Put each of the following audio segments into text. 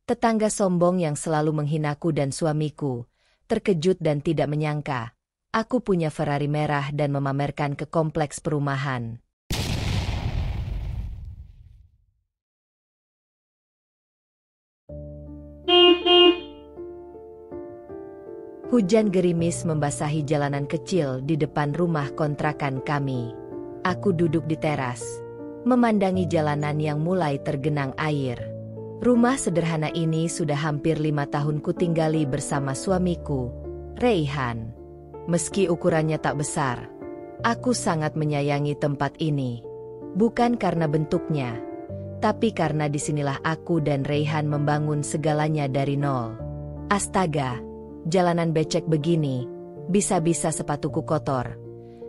Tetangga sombong yang selalu menghinaku dan suamiku, terkejut dan tidak menyangka, aku punya Ferrari merah dan memamerkan ke kompleks perumahan. Hujan gerimis membasahi jalanan kecil di depan rumah kontrakan kami. Aku duduk di teras, memandangi jalanan yang mulai tergenang air. Rumah sederhana ini sudah hampir 5 tahun kutinggali bersama suamiku, Raihan. Meski ukurannya tak besar, aku sangat menyayangi tempat ini. Bukan karena bentuknya, tapi karena disinilah aku dan Raihan membangun segalanya dari nol. Astaga, jalanan becek begini, bisa-bisa sepatuku kotor.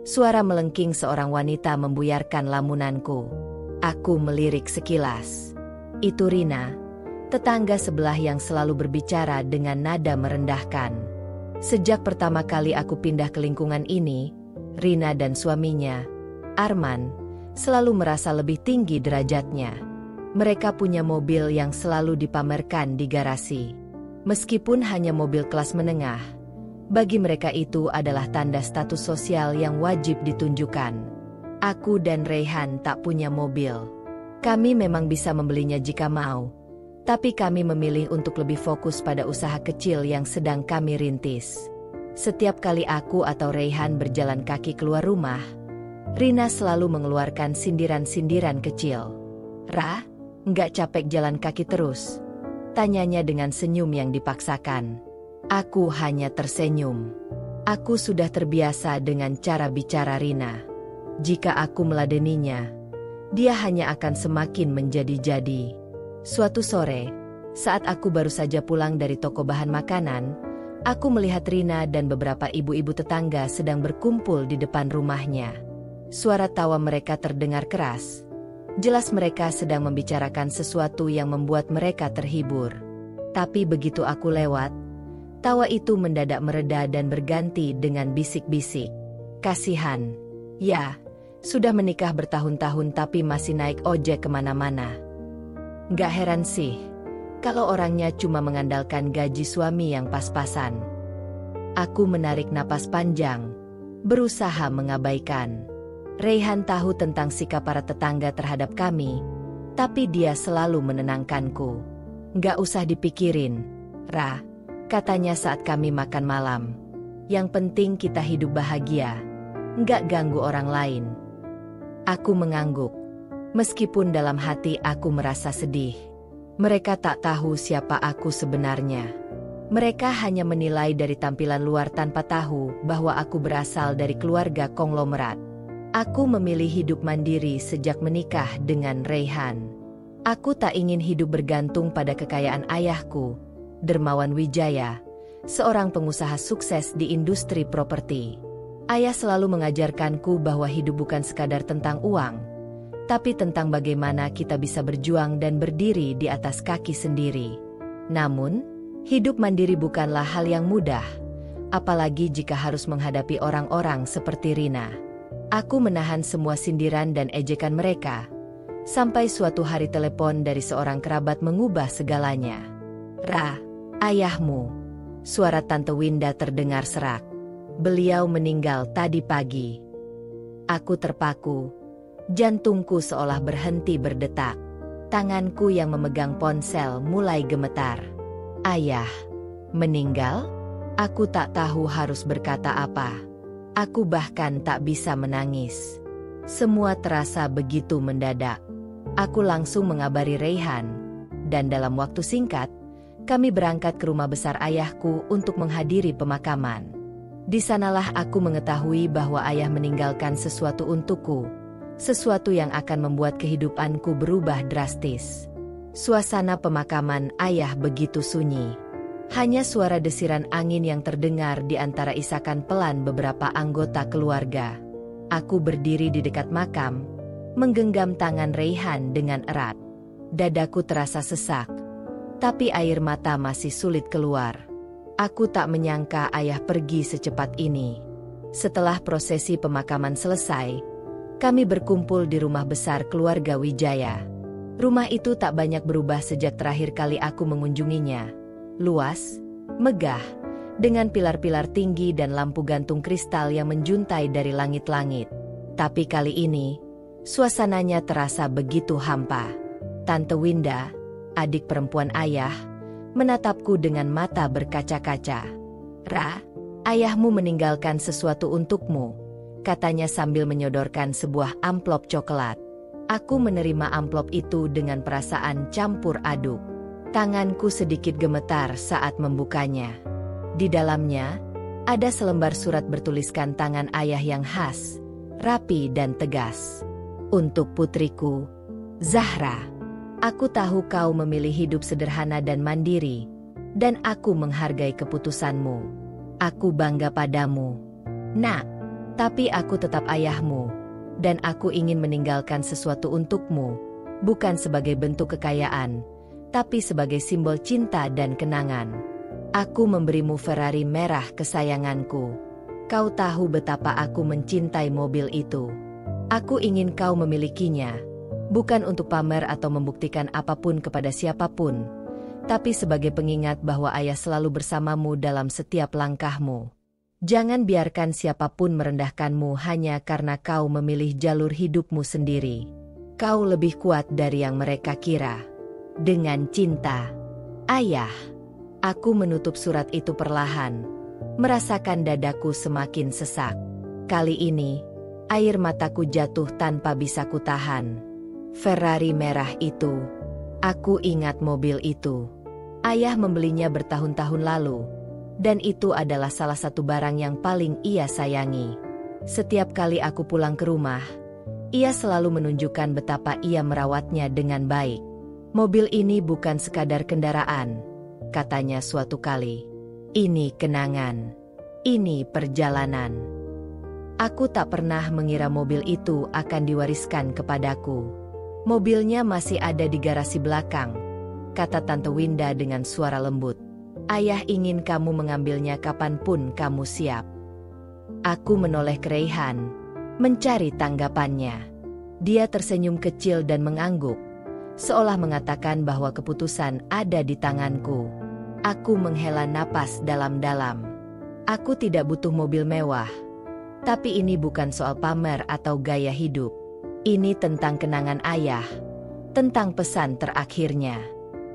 Suara melengking seorang wanita membuyarkan lamunanku. Aku melirik sekilas. Itu Rina, tetangga sebelah yang selalu berbicara dengan nada merendahkan. Sejak pertama kali aku pindah ke lingkungan ini, Rina dan suaminya, Arman, selalu merasa lebih tinggi derajatnya. Mereka punya mobil yang selalu dipamerkan di garasi. Meskipun hanya mobil kelas menengah, bagi mereka itu adalah tanda status sosial yang wajib ditunjukkan. Aku dan Raihan tak punya mobil. Kami memang bisa membelinya jika mau, tapi kami memilih untuk lebih fokus pada usaha kecil yang sedang kami rintis. Setiap kali aku atau Raihan berjalan kaki keluar rumah, Rina selalu mengeluarkan sindiran-sindiran kecil. "Ra, nggak capek jalan kaki terus?" tanyanya dengan senyum yang dipaksakan. Aku hanya tersenyum. Aku sudah terbiasa dengan cara bicara Rina. Jika aku meladeninya, dia hanya akan semakin menjadi-jadi. Suatu sore, saat aku baru saja pulang dari toko bahan makanan, aku melihat Rina dan beberapa ibu-ibu tetangga sedang berkumpul di depan rumahnya. Suara tawa mereka terdengar keras. Jelas mereka sedang membicarakan sesuatu yang membuat mereka terhibur. Tapi begitu aku lewat, tawa itu mendadak mereda dan berganti dengan bisik-bisik. "Kasihan. Ya, sudah menikah bertahun-tahun tapi masih naik ojek kemana-mana. Nggak heran sih, kalau orangnya cuma mengandalkan gaji suami yang pas-pasan." Aku menarik napas panjang, berusaha mengabaikan. Raihan tahu tentang sikap para tetangga terhadap kami, tapi dia selalu menenangkanku. "Nggak usah dipikirin, Ra," katanya saat kami makan malam. "Yang penting kita hidup bahagia, nggak ganggu orang lain." Aku mengangguk. Meskipun dalam hati aku merasa sedih. Mereka tak tahu siapa aku sebenarnya. Mereka hanya menilai dari tampilan luar tanpa tahu bahwa aku berasal dari keluarga konglomerat. Aku memilih hidup mandiri sejak menikah dengan Raihan. Aku tak ingin hidup bergantung pada kekayaan ayahku, Dermawan Wijaya, seorang pengusaha sukses di industri properti. Ayah selalu mengajarkanku bahwa hidup bukan sekadar tentang uang, tapi tentang bagaimana kita bisa berjuang dan berdiri di atas kaki sendiri. Namun, hidup mandiri bukanlah hal yang mudah, apalagi jika harus menghadapi orang-orang seperti Rina. Aku menahan semua sindiran dan ejekan mereka, sampai suatu hari telepon dari seorang kerabat mengubah segalanya. "Ra, ayahmu." Suara Tante Winda terdengar serak. "Beliau meninggal tadi pagi." Aku terpaku. Jantungku seolah berhenti berdetak. Tanganku yang memegang ponsel mulai gemetar. "Ayah meninggal?" Aku tak tahu harus berkata apa. Aku bahkan tak bisa menangis. Semua terasa begitu mendadak. Aku langsung mengabari Raihan, dan dalam waktu singkat, kami berangkat ke rumah besar ayahku untuk menghadiri pemakaman. Di sanalah aku mengetahui bahwa ayah meninggalkan sesuatu untukku, sesuatu yang akan membuat kehidupanku berubah drastis. Suasana pemakaman ayah begitu sunyi. Hanya suara desiran angin yang terdengar di antara isakan pelan beberapa anggota keluarga. Aku berdiri di dekat makam, menggenggam tangan Raihan dengan erat. Dadaku terasa sesak, tapi air mata masih sulit keluar. Aku tak menyangka ayah pergi secepat ini. Setelah prosesi pemakaman selesai, kami berkumpul di rumah besar keluarga Wijaya. Rumah itu tak banyak berubah sejak terakhir kali aku mengunjunginya. Luas, megah, dengan pilar-pilar tinggi dan lampu gantung kristal yang menjuntai dari langit-langit. Tapi kali ini, suasananya terasa begitu hampa. Tante Winda, adik perempuan ayah, menatapku dengan mata berkaca-kaca. "Ra, ayahmu meninggalkan sesuatu untukmu," katanya sambil menyodorkan sebuah amplop coklat. Aku menerima amplop itu dengan perasaan campur aduk. Tanganku sedikit gemetar saat membukanya. Di dalamnya, ada selembar surat bertuliskan tangan ayah yang khas, rapi dan tegas. "Untuk putriku, Zahra. Aku tahu kau memilih hidup sederhana dan mandiri, dan aku menghargai keputusanmu. Aku bangga padamu, Nak. Tapi aku tetap ayahmu, dan aku ingin meninggalkan sesuatu untukmu, bukan sebagai bentuk kekayaan, tapi sebagai simbol cinta dan kenangan. Aku memberimu Ferrari merah kesayanganku. Kau tahu betapa aku mencintai mobil itu. Aku ingin kau memilikinya, bukan untuk pamer atau membuktikan apapun kepada siapapun, tapi sebagai pengingat bahwa ayah selalu bersamamu dalam setiap langkahmu. Jangan biarkan siapapun merendahkanmu hanya karena kau memilih jalur hidupmu sendiri. Kau lebih kuat dari yang mereka kira. Dengan cinta, Ayah." Aku menutup surat itu perlahan, merasakan dadaku semakin sesak. Kali ini, air mataku jatuh tanpa bisa kutahan. Ferrari merah itu. Aku ingat mobil itu. Ayah membelinya bertahun-tahun lalu, dan itu adalah salah satu barang yang paling ia sayangi. Setiap kali aku pulang ke rumah, ia selalu menunjukkan betapa ia merawatnya dengan baik. "Mobil ini bukan sekadar kendaraan," katanya suatu kali. "Ini kenangan. Ini perjalanan." Aku tak pernah mengira mobil itu akan diwariskan kepadaku. "Mobilnya masih ada di garasi belakang," kata Tante Winda dengan suara lembut. "Ayah ingin kamu mengambilnya kapanpun kamu siap." Aku menoleh ke Reyhan, mencari tanggapannya. Dia tersenyum kecil dan mengangguk, seolah mengatakan bahwa keputusan ada di tanganku. Aku menghela napas dalam-dalam. Aku tidak butuh mobil mewah. Tapi ini bukan soal pamer atau gaya hidup. Ini tentang kenangan ayah, tentang pesan terakhirnya.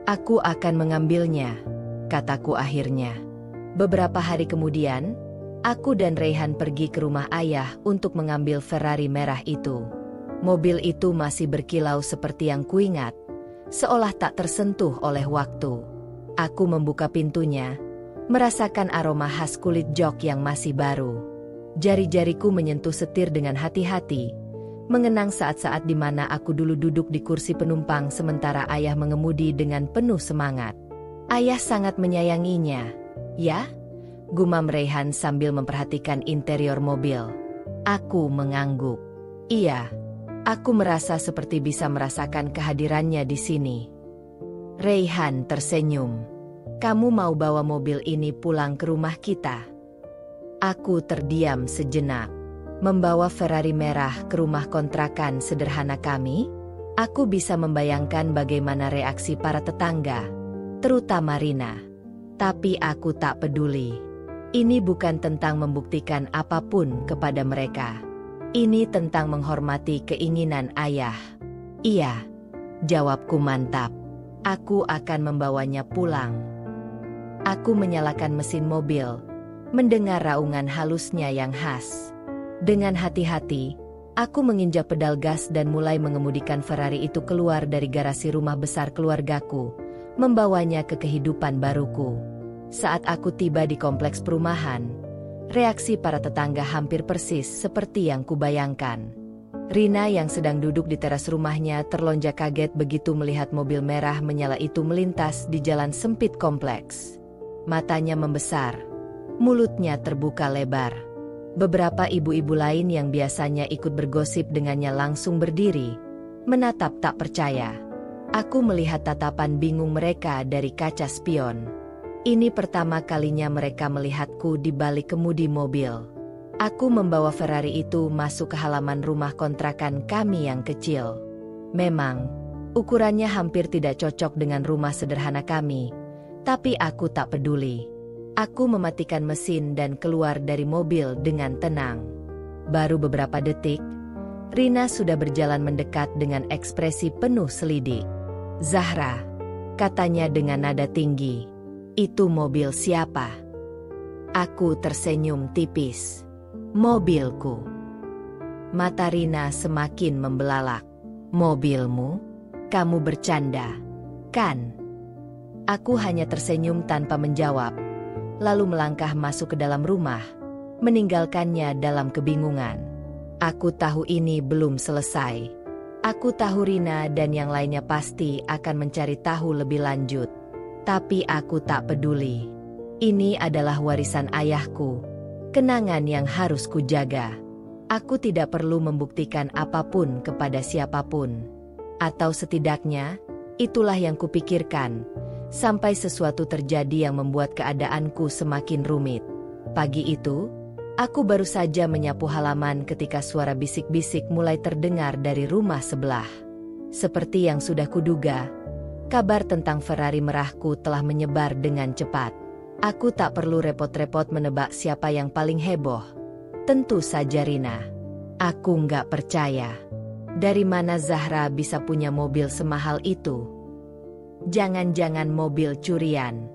"Aku akan mengambilnya," kataku akhirnya. Beberapa hari kemudian, aku dan Reyhan pergi ke rumah ayah untuk mengambil Ferrari merah itu. Mobil itu masih berkilau seperti yang kuingat, seolah tak tersentuh oleh waktu. Aku membuka pintunya, merasakan aroma khas kulit jok yang masih baru. Jari-jariku menyentuh setir dengan hati-hati, mengenang saat-saat di mana aku dulu duduk di kursi penumpang sementara ayah mengemudi dengan penuh semangat. "Ayah sangat menyayanginya, ya?" gumam Reyhan sambil memperhatikan interior mobil. Aku mengangguk. "Iya, aku merasa seperti bisa merasakan kehadirannya di sini." Reyhan tersenyum. "Kamu mau bawa mobil ini pulang ke rumah kita?" Aku terdiam sejenak. Membawa Ferrari merah ke rumah kontrakan sederhana kami? Aku bisa membayangkan bagaimana reaksi para tetangga, terutama Rina. Tapi aku tak peduli. Ini bukan tentang membuktikan apapun kepada mereka. Ini tentang menghormati keinginan ayah. "Iya," jawabku mantap. "Aku akan membawanya pulang." Aku menyalakan mesin mobil, mendengar raungan halusnya yang khas. Dengan hati-hati, aku menginjak pedal gas dan mulai mengemudikan Ferrari itu keluar dari garasi rumah besar keluargaku, membawanya ke kehidupan baruku. Saat aku tiba di kompleks perumahan, reaksi para tetangga hampir persis seperti yang kubayangkan. Rina yang sedang duduk di teras rumahnya terlonjak kaget begitu melihat mobil merah menyala itu melintas di jalan sempit kompleks. Matanya membesar, mulutnya terbuka lebar. Beberapa ibu-ibu lain yang biasanya ikut bergosip dengannya langsung berdiri, menatap tak percaya. Aku melihat tatapan bingung mereka dari kaca spion. Ini pertama kalinya mereka melihatku di balik kemudi mobil. Aku membawa Ferrari itu masuk ke halaman rumah kontrakan kami yang kecil. Memang, Ukurannya hampir tidak cocok dengan rumah sederhana kami, tapi aku tak peduli. Aku mematikan mesin dan keluar dari mobil dengan tenang. Baru beberapa detik, Rina sudah berjalan mendekat dengan ekspresi penuh selidik. "Zahra," katanya dengan nada tinggi, "itu mobil siapa?" Aku tersenyum tipis. "Mobilku." Mata Rina semakin membelalak. "Mobilmu? Kamu bercanda, kan?" Aku hanya tersenyum tanpa menjawab, lalu melangkah masuk ke dalam rumah, meninggalkannya dalam kebingungan. Aku tahu ini belum selesai. Aku tahu Rina dan yang lainnya pasti akan mencari tahu lebih lanjut. Tapi aku tak peduli. Ini adalah warisan ayahku, kenangan yang harus kujaga. Aku tidak perlu membuktikan apapun kepada siapapun. Atau setidaknya, itulah yang kupikirkan, sampai sesuatu terjadi yang membuat keadaanku semakin rumit. Pagi itu, aku baru saja menyapu halaman ketika suara bisik-bisik mulai terdengar dari rumah sebelah. Seperti yang sudah kuduga, kabar tentang Ferrari merahku telah menyebar dengan cepat. Aku tak perlu repot-repot menebak siapa yang paling heboh. Tentu saja Rina. Aku nggak percaya. Dari mana Zahra bisa punya mobil semahal itu? Jangan-jangan mobil curian.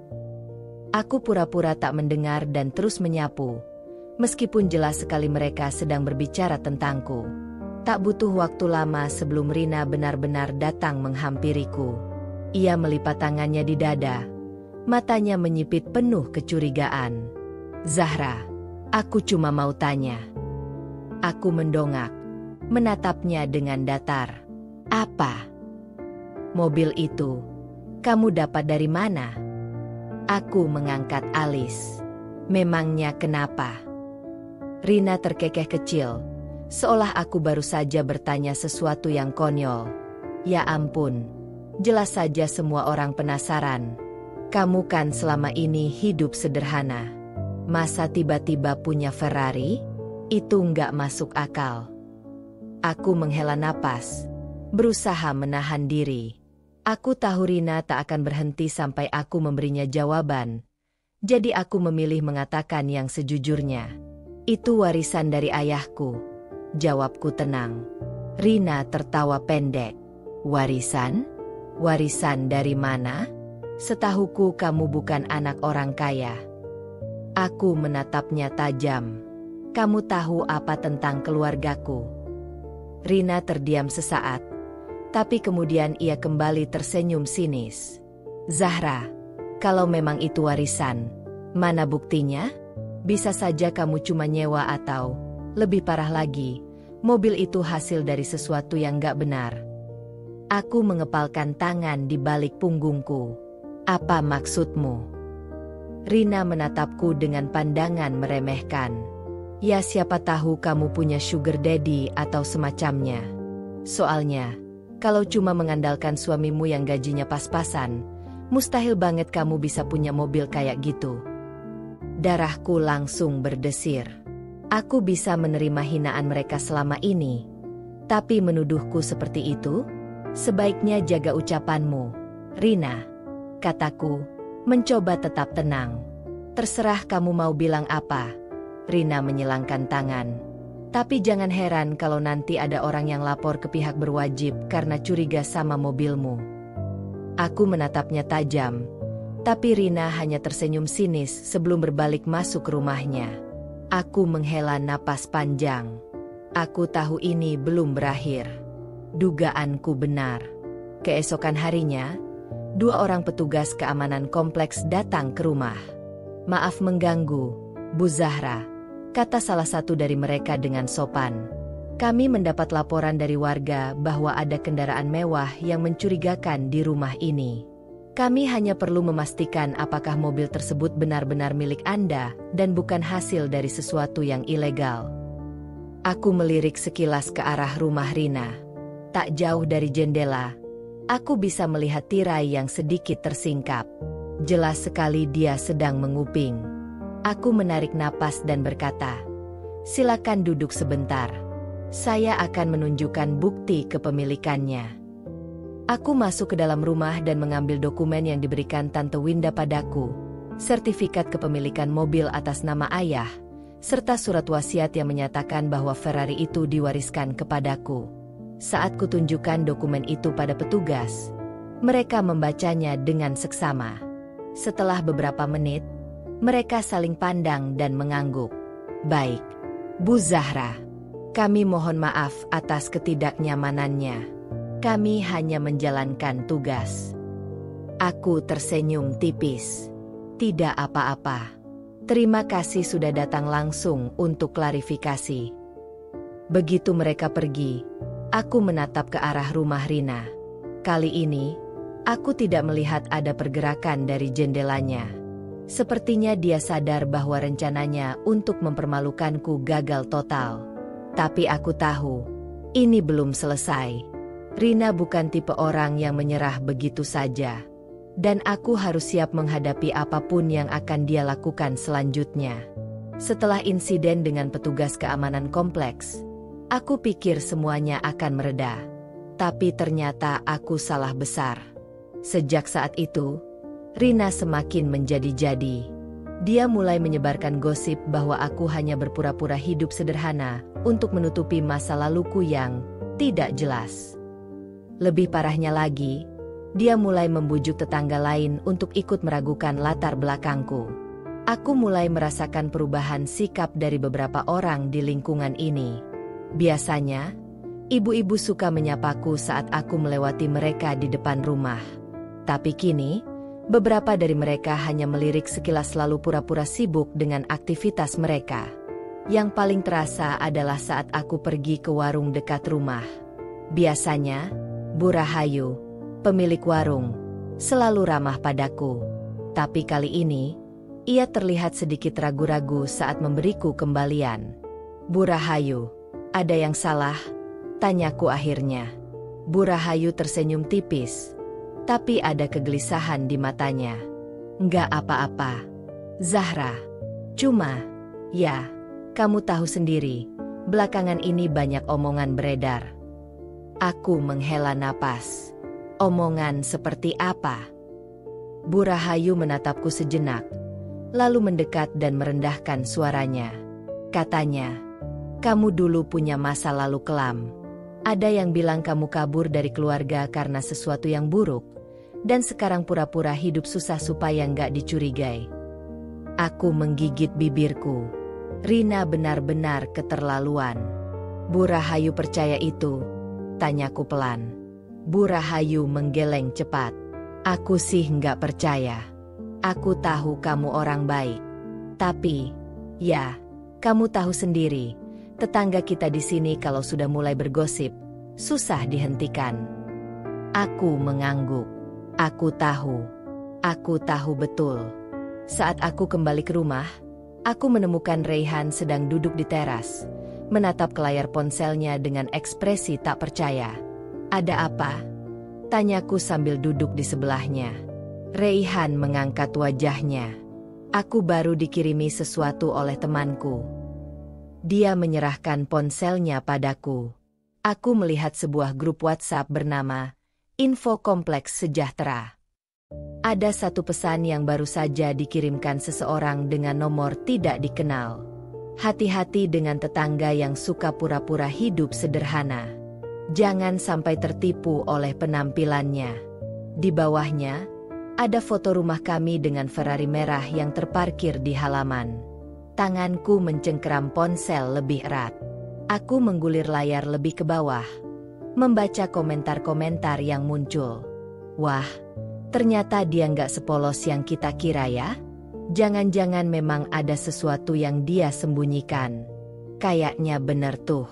Aku pura-pura tak mendengar dan terus menyapu, meskipun jelas sekali mereka sedang berbicara tentangku. Tak butuh waktu lama sebelum Rina benar-benar datang menghampiriku. Ia melipat tangannya di dada, matanya menyipit penuh kecurigaan. "Zahra, aku cuma mau tanya." Aku mendongak, menatapnya dengan datar. "Apa?" "Mobil itu, kamu dapat dari mana?" Aku mengangkat alis. "Memangnya kenapa?" Rina terkekeh kecil, seolah aku baru saja bertanya sesuatu yang konyol. Ya ampun, jelas saja semua orang penasaran. Kamu kan selama ini hidup sederhana. Masa tiba-tiba punya Ferrari? Itu nggak masuk akal. Aku menghela napas, berusaha menahan diri. Aku tahu Rina tak akan berhenti sampai aku memberinya jawaban. Jadi aku memilih mengatakan yang sejujurnya. "Itu warisan dari ayahku," jawabku tenang. Rina tertawa pendek. "Warisan? Warisan dari mana? Setahuku kamu bukan anak orang kaya." Aku menatapnya tajam. "Kamu tahu apa tentang keluargaku?" Rina terdiam sesaat, tapi kemudian ia kembali tersenyum sinis. "Zahra, kalau memang itu warisan, mana buktinya? Bisa saja kamu cuma nyewa atau, lebih parah lagi, mobil itu hasil dari sesuatu yang gak benar." Aku mengepalkan tangan di balik punggungku. "Apa maksudmu?" Rina menatapku dengan pandangan meremehkan. "Ya siapa tahu kamu punya sugar daddy atau semacamnya. Soalnya, kalau cuma mengandalkan suamimu yang gajinya pas-pasan, mustahil banget kamu bisa punya mobil kayak gitu." Darahku langsung berdesir. Aku bisa menerima hinaan mereka selama ini, tapi menuduhku seperti itu? Sebaiknya jaga ucapanmu, Rina, kataku, mencoba tetap tenang. "Terserah kamu mau bilang apa." Rina menyilangkan tangan. "Tapi jangan heran kalau nanti ada orang yang lapor ke pihak berwajib karena curiga sama mobilmu." Aku menatapnya tajam, tapi Rina hanya tersenyum sinis sebelum berbalik masuk ke rumahnya. Aku menghela napas panjang. Aku tahu ini belum berakhir. Dugaanku benar. Keesokan harinya, 2 orang petugas keamanan kompleks datang ke rumah. "Maaf mengganggu, Bu Zahra," kata salah satu dari mereka dengan sopan. "Kami mendapat laporan dari warga bahwa ada kendaraan mewah yang mencurigakan di rumah ini. Kami hanya perlu memastikan apakah mobil tersebut benar-benar milik Anda dan bukan hasil dari sesuatu yang ilegal." Aku melirik sekilas ke arah rumah Rina. Tak jauh dari jendela, aku bisa melihat tirai yang sedikit tersingkap. Jelas sekali dia sedang menguping. Aku menarik napas dan berkata, "Silakan duduk sebentar. Saya akan menunjukkan bukti kepemilikannya." Aku masuk ke dalam rumah dan mengambil dokumen yang diberikan Tante Winda padaku, sertifikat kepemilikan mobil atas nama ayah, serta surat wasiat yang menyatakan bahwa Ferrari itu diwariskan kepadaku. Saat kutunjukkan dokumen itu pada petugas, mereka membacanya dengan seksama. Setelah beberapa menit, mereka saling pandang dan mengangguk. Baik, Bu Zahra. Kami mohon maaf atas ketidaknyamanannya. Kami hanya menjalankan tugas. Aku tersenyum tipis. Tidak apa-apa. Terima kasih sudah datang langsung untuk klarifikasi. Begitu mereka pergi, aku menatap ke arah rumah Rina. Kali ini, aku tidak melihat ada pergerakan dari jendelanya. Sepertinya dia sadar bahwa rencananya untuk mempermalukanku gagal total. Tapi aku tahu, ini belum selesai. Rina bukan tipe orang yang menyerah begitu saja. Dan aku harus siap menghadapi apapun yang akan dia lakukan selanjutnya. Setelah insiden dengan petugas keamanan kompleks, aku pikir semuanya akan mereda. Tapi ternyata aku salah besar. Sejak saat itu, Rina semakin menjadi-jadi. Dia mulai menyebarkan gosip bahwa aku hanya berpura-pura hidup sederhana untuk menutupi masa laluku yang tidak jelas. Lebih parahnya lagi, dia mulai membujuk tetangga lain untuk ikut meragukan latar belakangku. Aku mulai merasakan perubahan sikap dari beberapa orang di lingkungan ini. Biasanya, ibu-ibu suka menyapaku saat aku melewati mereka di depan rumah. Tapi kini, beberapa dari mereka hanya melirik sekilas lalu pura-pura sibuk dengan aktivitas mereka. Yang paling terasa adalah saat aku pergi ke warung dekat rumah. Biasanya, Bu Rahayu, pemilik warung, selalu ramah padaku. Tapi kali ini, ia terlihat sedikit ragu-ragu saat memberiku kembalian. Bu Rahayu, ada yang salah? Tanyaku akhirnya. Bu Rahayu tersenyum tipis, tapi ada kegelisahan di matanya. Enggak apa-apa, Zahra. Cuma, ya, kamu tahu sendiri, belakangan ini banyak omongan beredar. Aku menghela napas. Omongan seperti apa? Bu Rahayu menatapku sejenak, lalu mendekat dan merendahkan suaranya. Katanya, kamu dulu punya masa lalu kelam. Ada yang bilang kamu kabur dari keluarga karena sesuatu yang buruk, dan sekarang pura-pura hidup susah supaya nggak dicurigai. Aku menggigit bibirku. Rina benar-benar keterlaluan. Bu Rahayu percaya itu? Tanyaku pelan. Bu Rahayu menggeleng cepat. Aku sih nggak percaya. Aku tahu kamu orang baik. Tapi, ya, kamu tahu sendiri, tetangga kita di sini kalau sudah mulai bergosip, susah dihentikan. Aku mengangguk. Aku tahu betul. Saat aku kembali ke rumah, aku menemukan Reyhan sedang duduk di teras, menatap ke layar ponselnya dengan ekspresi tak percaya. Ada apa? Tanyaku sambil duduk di sebelahnya. Reyhan mengangkat wajahnya. Aku baru dikirimi sesuatu oleh temanku. Dia menyerahkan ponselnya padaku. Aku melihat sebuah grup WhatsApp bernama Info Kompleks Sejahtera. Ada satu pesan yang baru saja dikirimkan seseorang dengan nomor tidak dikenal. Hati-hati dengan tetangga yang suka pura-pura hidup sederhana. Jangan sampai tertipu oleh penampilannya. Di bawahnya, ada foto rumah kami dengan Ferrari merah yang terparkir di halaman. Tanganku mencengkeram ponsel lebih erat. Aku menggulir layar lebih ke bawah, membaca komentar-komentar yang muncul. Wah, ternyata dia nggak sepolos yang kita kira ya. Jangan-jangan memang ada sesuatu yang dia sembunyikan. Kayaknya bener tuh.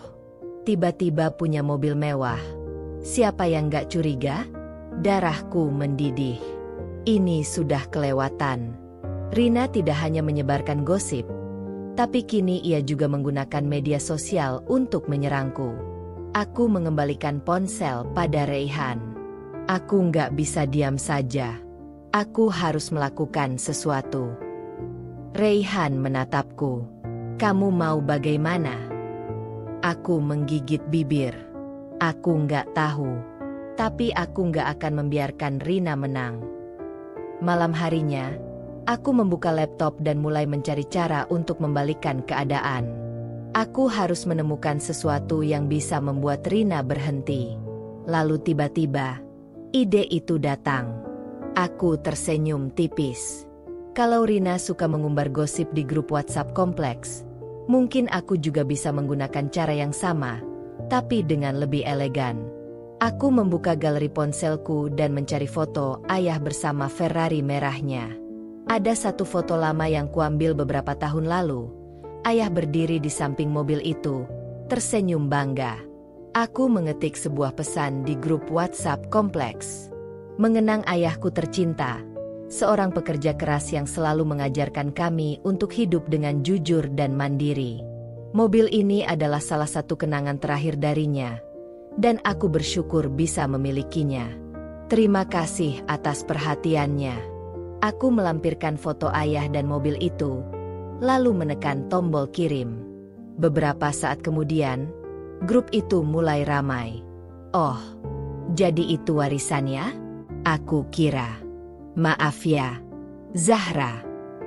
Tiba-tiba punya mobil mewah. Siapa yang nggak curiga? Darahku mendidih. Ini sudah kelewatan. Rina tidak hanya menyebarkan gosip, tapi kini ia juga menggunakan media sosial untuk menyerangku. Aku mengembalikan ponsel pada Reyhan. Aku nggak bisa diam saja. Aku harus melakukan sesuatu. Reyhan menatapku. Kamu mau bagaimana? Aku menggigit bibir. Aku nggak tahu. Tapi aku nggak akan membiarkan Rina menang. Malam harinya, aku membuka laptop dan mulai mencari cara untuk membalikkan keadaan. Aku harus menemukan sesuatu yang bisa membuat Rina berhenti. Lalu tiba-tiba, ide itu datang. Aku tersenyum tipis. Kalau Rina suka mengumbar gosip di grup WhatsApp kompleks, mungkin aku juga bisa menggunakan cara yang sama, tapi dengan lebih elegan. Aku membuka galeri ponselku dan mencari foto ayah bersama Ferrari merahnya. Ada satu foto lama yang kuambil beberapa tahun lalu. Ayah berdiri di samping mobil itu, tersenyum bangga. Aku mengetik sebuah pesan di grup WhatsApp kompleks. Mengenang ayahku tercinta, seorang pekerja keras yang selalu mengajarkan kami untuk hidup dengan jujur dan mandiri. Mobil ini adalah salah satu kenangan terakhir darinya, dan aku bersyukur bisa memilikinya. Terima kasih atas perhatiannya. Aku melampirkan foto ayah dan mobil itu, lalu menekan tombol kirim. Beberapa saat kemudian, grup itu mulai ramai. Oh, jadi itu warisannya? Aku kira. Maaf ya, Zahra.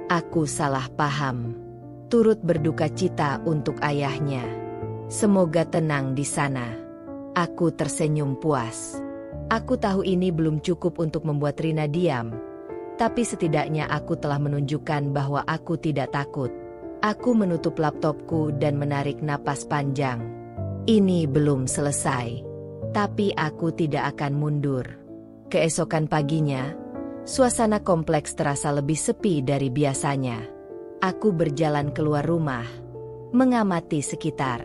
Aku salah paham. Turut berduka cita untuk ayahnya. Semoga tenang di sana. Aku tersenyum puas. Aku tahu ini belum cukup untuk membuat Rina diam, tapi setidaknya aku telah menunjukkan bahwa aku tidak takut. Aku menutup laptopku dan menarik napas panjang. Ini belum selesai, tapi aku tidak akan mundur. Keesokan paginya, suasana kompleks terasa lebih sepi dari biasanya. Aku berjalan keluar rumah, mengamati sekitar.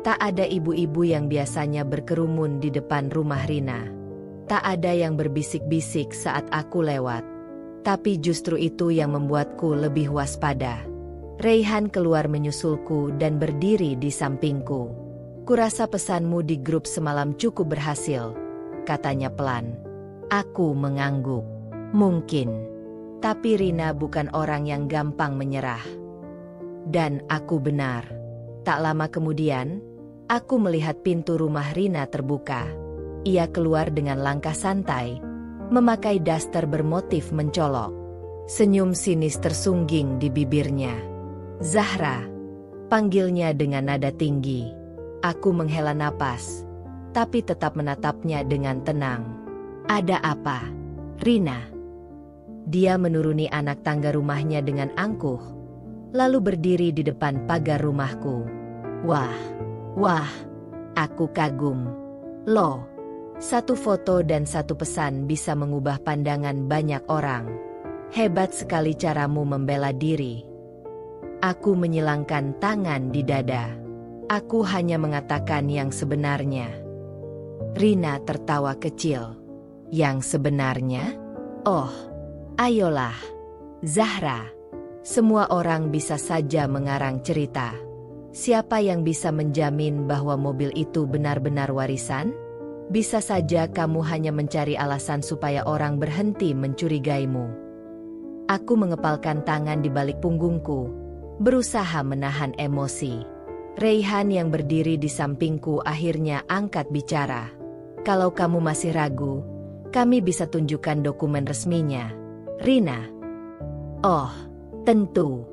Tak ada ibu-ibu yang biasanya berkerumun di depan rumah Rina. Tak ada yang berbisik-bisik saat aku lewat. Tapi justru itu yang membuatku lebih waspada. Reyhan keluar menyusulku dan berdiri di sampingku. Kurasa pesanmu di grup semalam cukup berhasil, katanya pelan. Aku mengangguk. Mungkin. Tapi Rina bukan orang yang gampang menyerah. Dan aku benar. Tak lama kemudian, aku melihat pintu rumah Rina terbuka. Ia keluar dengan langkah santai, memakai daster bermotif mencolok. Senyum sinis tersungging di bibirnya. Zahra, panggilnya dengan nada tinggi. Aku menghela napas, tapi tetap menatapnya dengan tenang. Ada apa, Rina? Dia menuruni anak tangga rumahnya dengan angkuh, lalu berdiri di depan pagar rumahku. Wah, aku kagum. Loh, satu foto dan satu pesan bisa mengubah pandangan banyak orang. Hebat sekali caramu membela diri. Aku menyilangkan tangan di dada. Aku hanya mengatakan yang sebenarnya. Rina tertawa kecil. Yang sebenarnya? Oh, ayolah, Zahra. Semua orang bisa saja mengarang cerita. Siapa yang bisa menjamin bahwa mobil itu benar-benar warisan? Bisa saja kamu hanya mencari alasan supaya orang berhenti mencurigaimu. Aku mengepalkan tangan di balik punggungku, berusaha menahan emosi. Reyhan yang berdiri di sampingku akhirnya angkat bicara. Kalau kamu masih ragu, kami bisa tunjukkan dokumen resminya. Rina. Oh, tentu.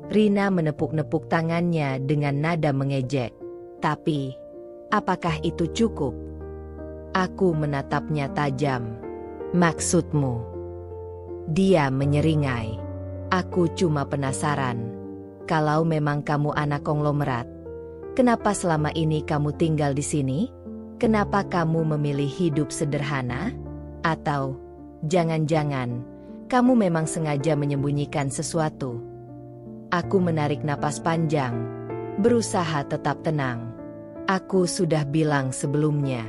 Rina menepuk-nepuk tangannya dengan nada mengejek. Tapi, apakah itu cukup? Aku menatapnya tajam. Maksudmu? Dia menyeringai. Aku cuma penasaran. Kalau memang kamu anak konglomerat, kenapa selama ini kamu tinggal di sini? Kenapa kamu memilih hidup sederhana? Atau, jangan-jangan, kamu memang sengaja menyembunyikan sesuatu? Aku menarik napas panjang, berusaha tetap tenang. Aku sudah bilang sebelumnya,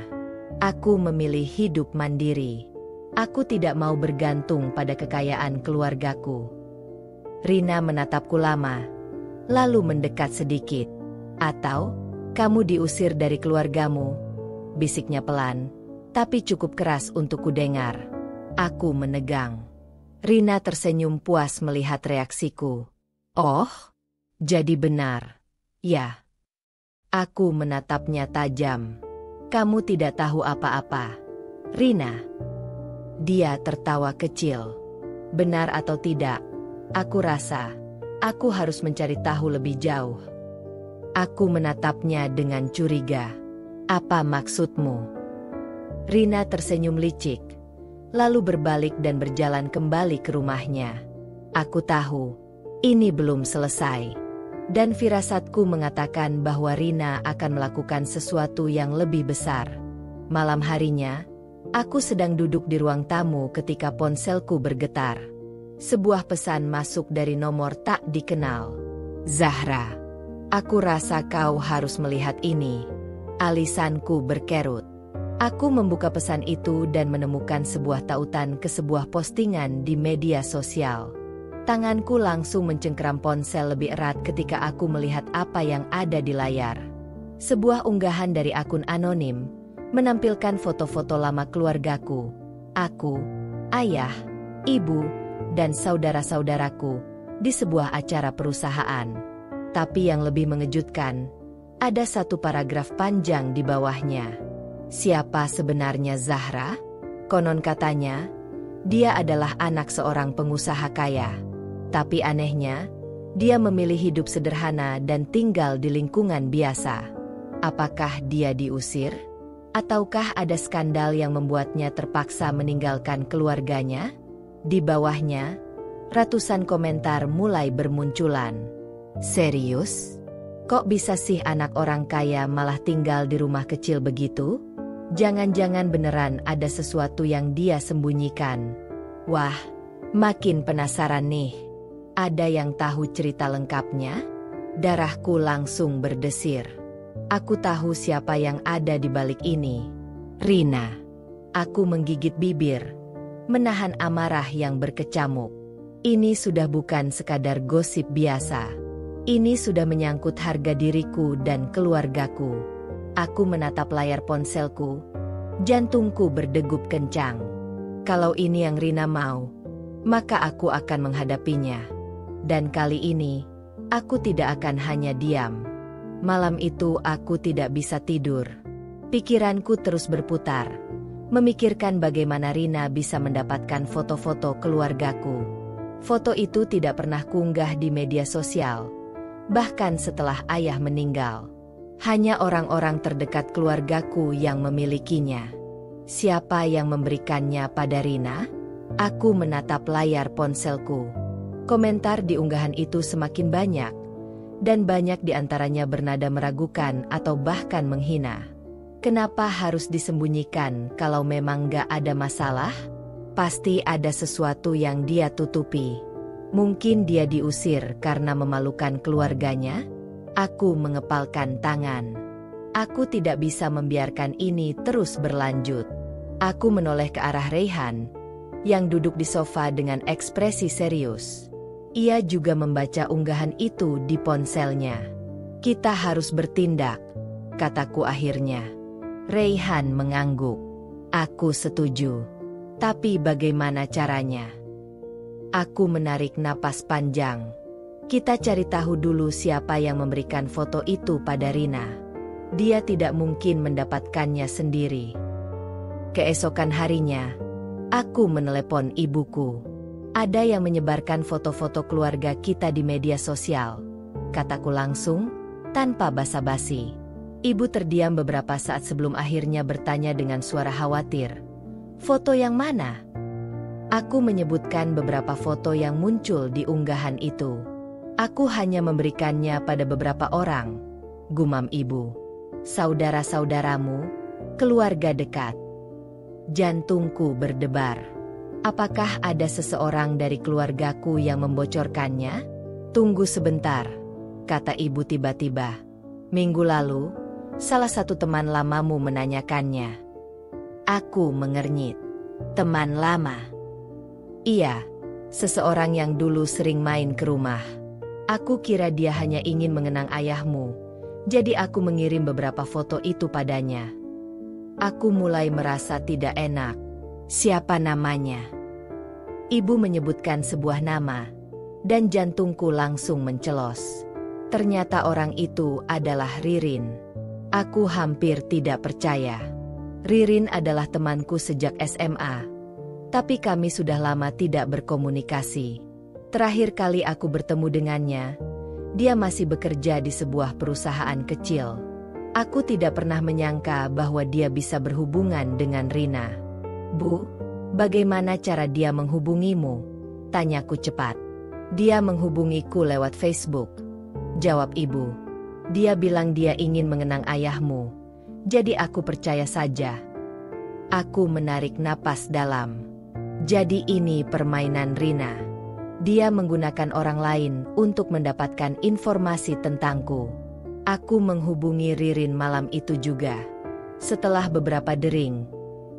aku memilih hidup mandiri. Aku tidak mau bergantung pada kekayaan keluargaku. Rina menatapku lama, lalu mendekat sedikit. Atau, kamu diusir dari keluargamu? Bisiknya pelan, tapi cukup keras untuk kudengar. Aku menegang. Rina tersenyum puas melihat reaksiku. Oh, jadi benar. Ya. Aku menatapnya tajam. Kamu tidak tahu apa-apa, Rina. Dia tertawa kecil. Benar atau tidak, aku rasa aku harus mencari tahu lebih jauh. Aku menatapnya dengan curiga. Apa maksudmu? Rina tersenyum licik, lalu berbalik dan berjalan kembali ke rumahnya. Aku tahu, ini belum selesai. Dan firasatku mengatakan bahwa Rina akan melakukan sesuatu yang lebih besar. Malam harinya, aku sedang duduk di ruang tamu ketika ponselku bergetar. Sebuah pesan masuk dari nomor tak dikenal. Zahra, aku rasa kau harus melihat ini. Alisanku berkerut. Aku membuka pesan itu dan menemukan sebuah tautan ke sebuah postingan di media sosial. Tanganku langsung mencengkeram ponsel lebih erat ketika aku melihat apa yang ada di layar. Sebuah unggahan dari akun anonim menampilkan foto-foto lama keluargaku. Aku, ayah, ibu, dan saudara-saudaraku di sebuah acara perusahaan. Tapi yang lebih mengejutkan, ada satu paragraf panjang di bawahnya. Siapa sebenarnya Zahra? Konon katanya, dia adalah anak seorang pengusaha kaya. Tapi anehnya, dia memilih hidup sederhana dan tinggal di lingkungan biasa. Apakah dia diusir? Ataukah ada skandal yang membuatnya terpaksa meninggalkan keluarganya? Di bawahnya, ratusan komentar mulai bermunculan. Serius? Kok bisa sih anak orang kaya malah tinggal di rumah kecil begitu? Jangan-jangan beneran ada sesuatu yang dia sembunyikan. Wah, makin penasaran nih. Ada yang tahu cerita lengkapnya? Darahku langsung berdesir. Aku tahu siapa yang ada di balik ini. Rina. Aku menggigit bibir, menahan amarah yang berkecamuk. Ini sudah bukan sekadar gosip biasa. Ini sudah menyangkut harga diriku dan keluargaku. Aku menatap layar ponselku. Jantungku berdegup kencang. Kalau ini yang Rina mau, maka aku akan menghadapinya. Dan kali ini, aku tidak akan hanya diam. Malam itu aku tidak bisa tidur. Pikiranku terus berputar, memikirkan bagaimana Rina bisa mendapatkan foto-foto keluargaku. Foto itu tidak pernah kunggah di media sosial, bahkan setelah ayah meninggal. Hanya orang-orang terdekat keluargaku yang memilikinya. Siapa yang memberikannya pada Rina? Aku menatap layar ponselku. Komentar di unggahan itu semakin banyak, dan banyak di antaranya bernada meragukan atau bahkan menghina. Kenapa harus disembunyikan kalau memang gak ada masalah? Pasti ada sesuatu yang dia tutupi. Mungkin dia diusir karena memalukan keluarganya? Aku mengepalkan tangan. Aku tidak bisa membiarkan ini terus berlanjut. Aku menoleh ke arah Reyhan, yang duduk di sofa dengan ekspresi serius. Ia juga membaca unggahan itu di ponselnya. Kita harus bertindak, kataku akhirnya. Reyhan mengangguk. Aku setuju. Tapi bagaimana caranya? Aku menarik napas panjang. Kita cari tahu dulu siapa yang memberikan foto itu pada Rina. Dia tidak mungkin mendapatkannya sendiri. Keesokan harinya, aku menelepon ibuku. Ada yang menyebarkan foto-foto keluarga kita di media sosial, kataku langsung, tanpa basa-basi. Ibu terdiam beberapa saat sebelum akhirnya bertanya dengan suara khawatir. Foto yang mana? Aku menyebutkan beberapa foto yang muncul di unggahan itu. Aku hanya memberikannya pada beberapa orang, gumam ibu. Saudara-saudaramu, keluarga dekat. Jantungku berdebar. Apakah ada seseorang dari keluargaku yang membocorkannya? Tunggu sebentar, kata ibu tiba-tiba. Minggu lalu, salah satu teman lamamu menanyakannya. Aku mengernyit. Teman lama? Iya, seseorang yang dulu sering main ke rumah. Aku kira dia hanya ingin mengenang ayahmu, jadi aku mengirim beberapa foto itu padanya. Aku mulai merasa tidak enak. Siapa namanya? Ibu menyebutkan sebuah nama, dan jantungku langsung mencelos. Ternyata orang itu adalah Ririn. Aku hampir tidak percaya. Ririn adalah temanku sejak SMA. Tapi kami sudah lama tidak berkomunikasi. Terakhir kali aku bertemu dengannya, dia masih bekerja di sebuah perusahaan kecil. Aku tidak pernah menyangka bahwa dia bisa berhubungan dengan Rina. Bu, bagaimana cara dia menghubungimu? Tanyaku cepat. Dia menghubungiku lewat Facebook. Jawab ibu. Dia bilang dia ingin mengenang ayahmu. Jadi aku percaya saja. Aku menarik napas dalam. Jadi ini permainan Rina. Dia menggunakan orang lain untuk mendapatkan informasi tentangku. Aku menghubungi Ririn malam itu juga. Setelah beberapa dering,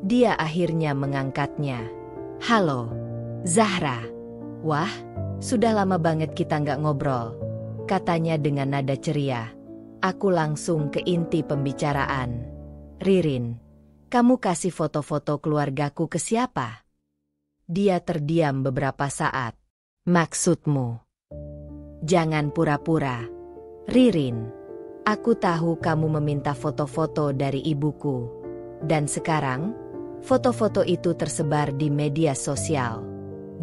dia akhirnya mengangkatnya. Halo, Zahra. Wah, sudah lama banget kita nggak ngobrol, katanya dengan nada ceria. Aku langsung ke inti pembicaraan. Ririn, kamu kasih foto-foto keluargaku ke siapa? Dia terdiam beberapa saat. Maksudmu? Jangan pura-pura. Ririn, aku tahu kamu meminta foto-foto dari ibuku. Dan sekarang, foto-foto itu tersebar di media sosial.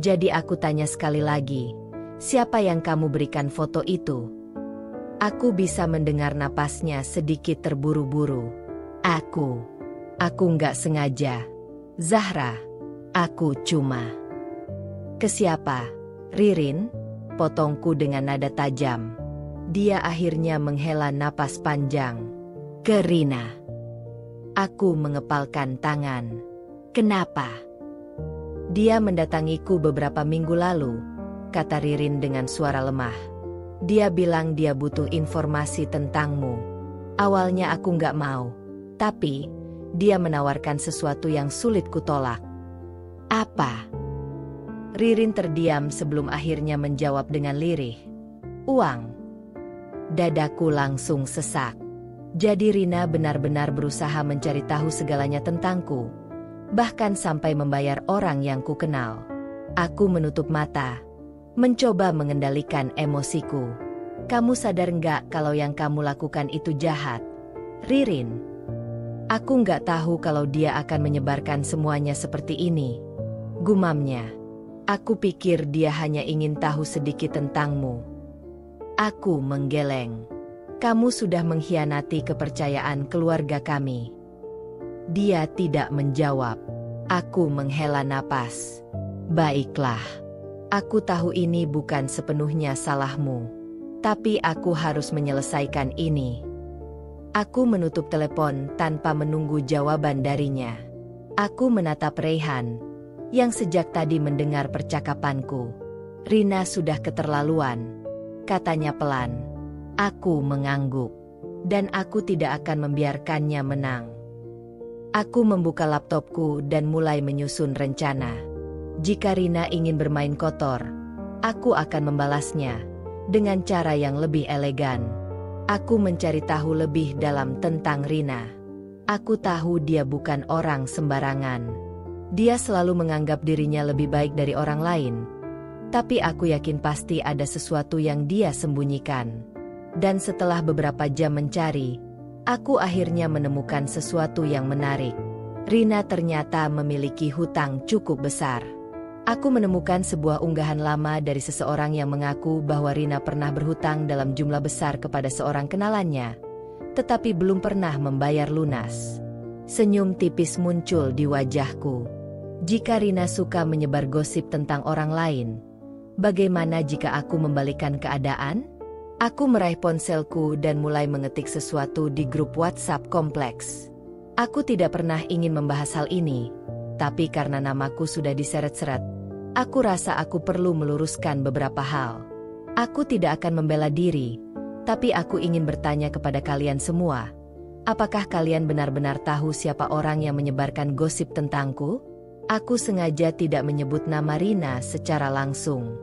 Jadi aku tanya sekali lagi, siapa yang kamu berikan foto itu? Aku bisa mendengar napasnya sedikit terburu-buru. Aku nggak sengaja. Zahra, aku cuma. Ke siapa? Ririn, potongku dengan nada tajam. Dia akhirnya menghela napas panjang. Ke Rina. Aku mengepalkan tangan. Kenapa? Dia mendatangiku beberapa minggu lalu, kata Ririn dengan suara lemah. Dia bilang dia butuh informasi tentangmu. Awalnya aku nggak mau, tapi dia menawarkan sesuatu yang sulit kutolak. Apa? Ririn terdiam sebelum akhirnya menjawab dengan lirih. Uang. Dadaku langsung sesak. Jadi Rina benar-benar berusaha mencari tahu segalanya tentangku. Bahkan sampai membayar orang yang kukenal. Aku menutup mata, mencoba mengendalikan emosiku. Kamu sadar nggak kalau yang kamu lakukan itu jahat? Ririn. Aku nggak tahu kalau dia akan menyebarkan semuanya seperti ini. Gumamnya. Aku pikir dia hanya ingin tahu sedikit tentangmu. Aku menggeleng. Kamu sudah mengkhianati kepercayaan keluarga kami. Dia tidak menjawab. Aku menghela napas. Baiklah. Aku tahu ini bukan sepenuhnya salahmu. Tapi aku harus menyelesaikan ini. Aku menutup telepon tanpa menunggu jawaban darinya. Aku menatap Reyhan, yang sejak tadi mendengar percakapanku. Rina sudah keterlaluan, katanya pelan. Aku mengangguk, dan aku tidak akan membiarkannya menang. Aku membuka laptopku dan mulai menyusun rencana. Jika Rina ingin bermain kotor, aku akan membalasnya dengan cara yang lebih elegan. Aku mencari tahu lebih dalam tentang Rina. Aku tahu dia bukan orang sembarangan. Dia selalu menganggap dirinya lebih baik dari orang lain. Tapi aku yakin pasti ada sesuatu yang dia sembunyikan. Dan setelah beberapa jam mencari, aku akhirnya menemukan sesuatu yang menarik. Rina ternyata memiliki hutang cukup besar. Aku menemukan sebuah unggahan lama dari seseorang yang mengaku bahwa Rina pernah berhutang dalam jumlah besar kepada seorang kenalannya, tetapi belum pernah membayar lunas. Senyum tipis muncul di wajahku. Jika Rina suka menyebar gosip tentang orang lain, bagaimana jika aku membalikkan keadaan? Aku meraih ponselku dan mulai mengetik sesuatu di grup WhatsApp kompleks. Aku tidak pernah ingin membahas hal ini, tapi karena namaku sudah diseret-seret, aku rasa aku perlu meluruskan beberapa hal. Aku tidak akan membela diri, tapi aku ingin bertanya kepada kalian semua. Apakah kalian benar-benar tahu siapa orang yang menyebarkan gosip tentangku? Aku sengaja tidak menyebut nama Rina secara langsung.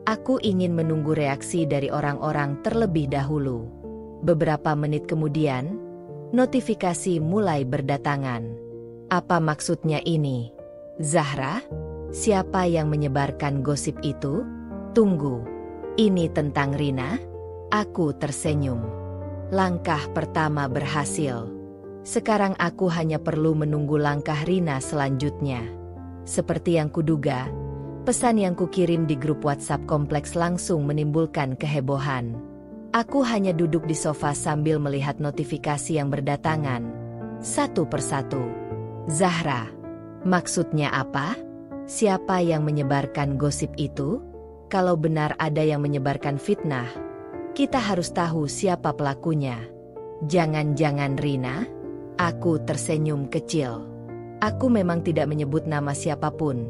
Aku ingin menunggu reaksi dari orang-orang terlebih dahulu. Beberapa menit kemudian, notifikasi mulai berdatangan. Apa maksudnya ini? Zahra? Siapa yang menyebarkan gosip itu? Tunggu. Ini tentang Rina? Aku tersenyum. Langkah pertama berhasil. Sekarang aku hanya perlu menunggu langkah Rina selanjutnya. Seperti yang kuduga, pesan yang kukirim di grup WhatsApp kompleks langsung menimbulkan kehebohan. Aku hanya duduk di sofa sambil melihat notifikasi yang berdatangan. Satu persatu. Zahra. Maksudnya apa? Siapa yang menyebarkan gosip itu? Kalau benar ada yang menyebarkan fitnah, kita harus tahu siapa pelakunya. Jangan-jangan Rina? Aku tersenyum kecil. Aku memang tidak menyebut nama siapapun.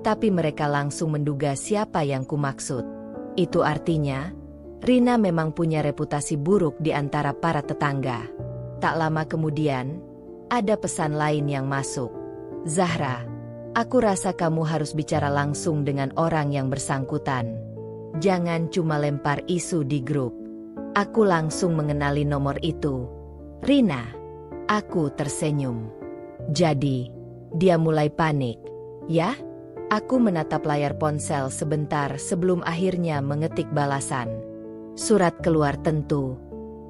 Tapi mereka langsung menduga siapa yang kumaksud. Itu artinya, Rina memang punya reputasi buruk di antara para tetangga. Tak lama kemudian, ada pesan lain yang masuk. Zahra, aku rasa kamu harus bicara langsung dengan orang yang bersangkutan. Jangan cuma lempar isu di grup. Aku langsung mengenali nomor itu. Rina. Aku tersenyum. Jadi, dia mulai panik. Ya? Aku menatap layar ponsel sebentar sebelum akhirnya mengetik balasan. Surat keluar tentu.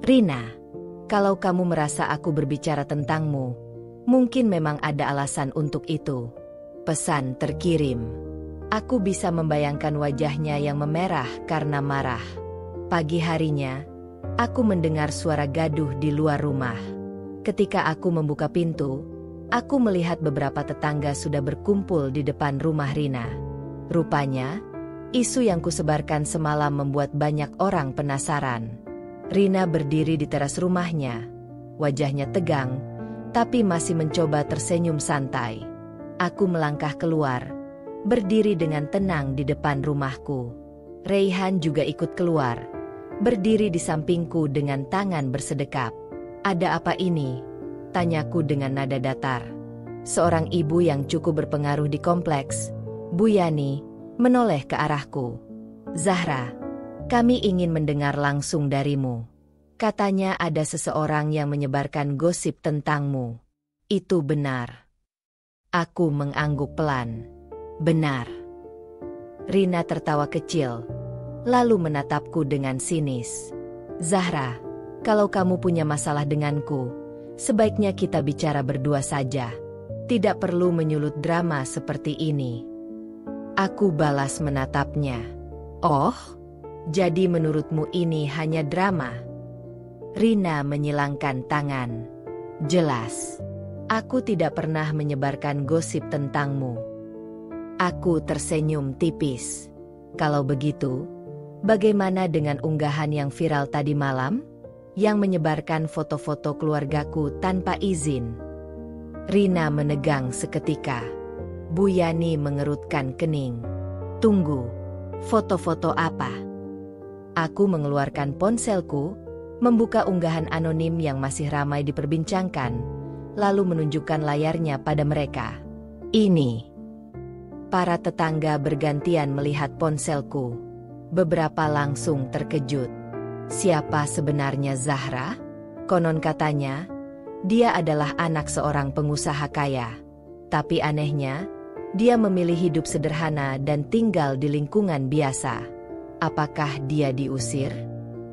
Rina, kalau kamu merasa aku berbicara tentangmu, mungkin memang ada alasan untuk itu. Pesan terkirim. Aku bisa membayangkan wajahnya yang memerah karena marah. Pagi harinya, aku mendengar suara gaduh di luar rumah. Ketika aku membuka pintu, aku melihat beberapa tetangga sudah berkumpul di depan rumah Rina. Rupanya, isu yang kusebarkan semalam membuat banyak orang penasaran. Rina berdiri di teras rumahnya. Wajahnya tegang, tapi masih mencoba tersenyum santai. Aku melangkah keluar, berdiri dengan tenang di depan rumahku. Reyhan juga ikut keluar, berdiri di sampingku dengan tangan bersedekap. Ada apa ini? Tanyaku dengan nada datar. Seorang ibu yang cukup berpengaruh di kompleks, Bu Yani, menoleh ke arahku. Zahra, kami ingin mendengar langsung darimu. Katanya ada seseorang yang menyebarkan gosip tentangmu. Itu benar. Aku mengangguk pelan. Benar. Rina tertawa kecil, lalu menatapku dengan sinis. Zahra, kalau kamu punya masalah denganku, sebaiknya kita bicara berdua saja. Tidak perlu menyulut drama seperti ini. Aku balas menatapnya. Oh, jadi menurutmu ini hanya drama? Rina menyilangkan tangan. Jelas, aku tidak pernah menyebarkan gosip tentangmu. Aku tersenyum tipis. Kalau begitu, bagaimana dengan unggahan yang viral tadi malam? Yang menyebarkan foto-foto keluargaku tanpa izin. Rina menegang seketika. Bu Yani mengerutkan kening. Tunggu, foto-foto apa? Aku mengeluarkan ponselku, membuka unggahan anonim yang masih ramai diperbincangkan, lalu menunjukkan layarnya pada mereka. Ini. Para tetangga bergantian melihat ponselku. Beberapa langsung terkejut. Siapa sebenarnya Zahra? Konon katanya, dia adalah anak seorang pengusaha kaya. Tapi anehnya, dia memilih hidup sederhana dan tinggal di lingkungan biasa. Apakah dia diusir?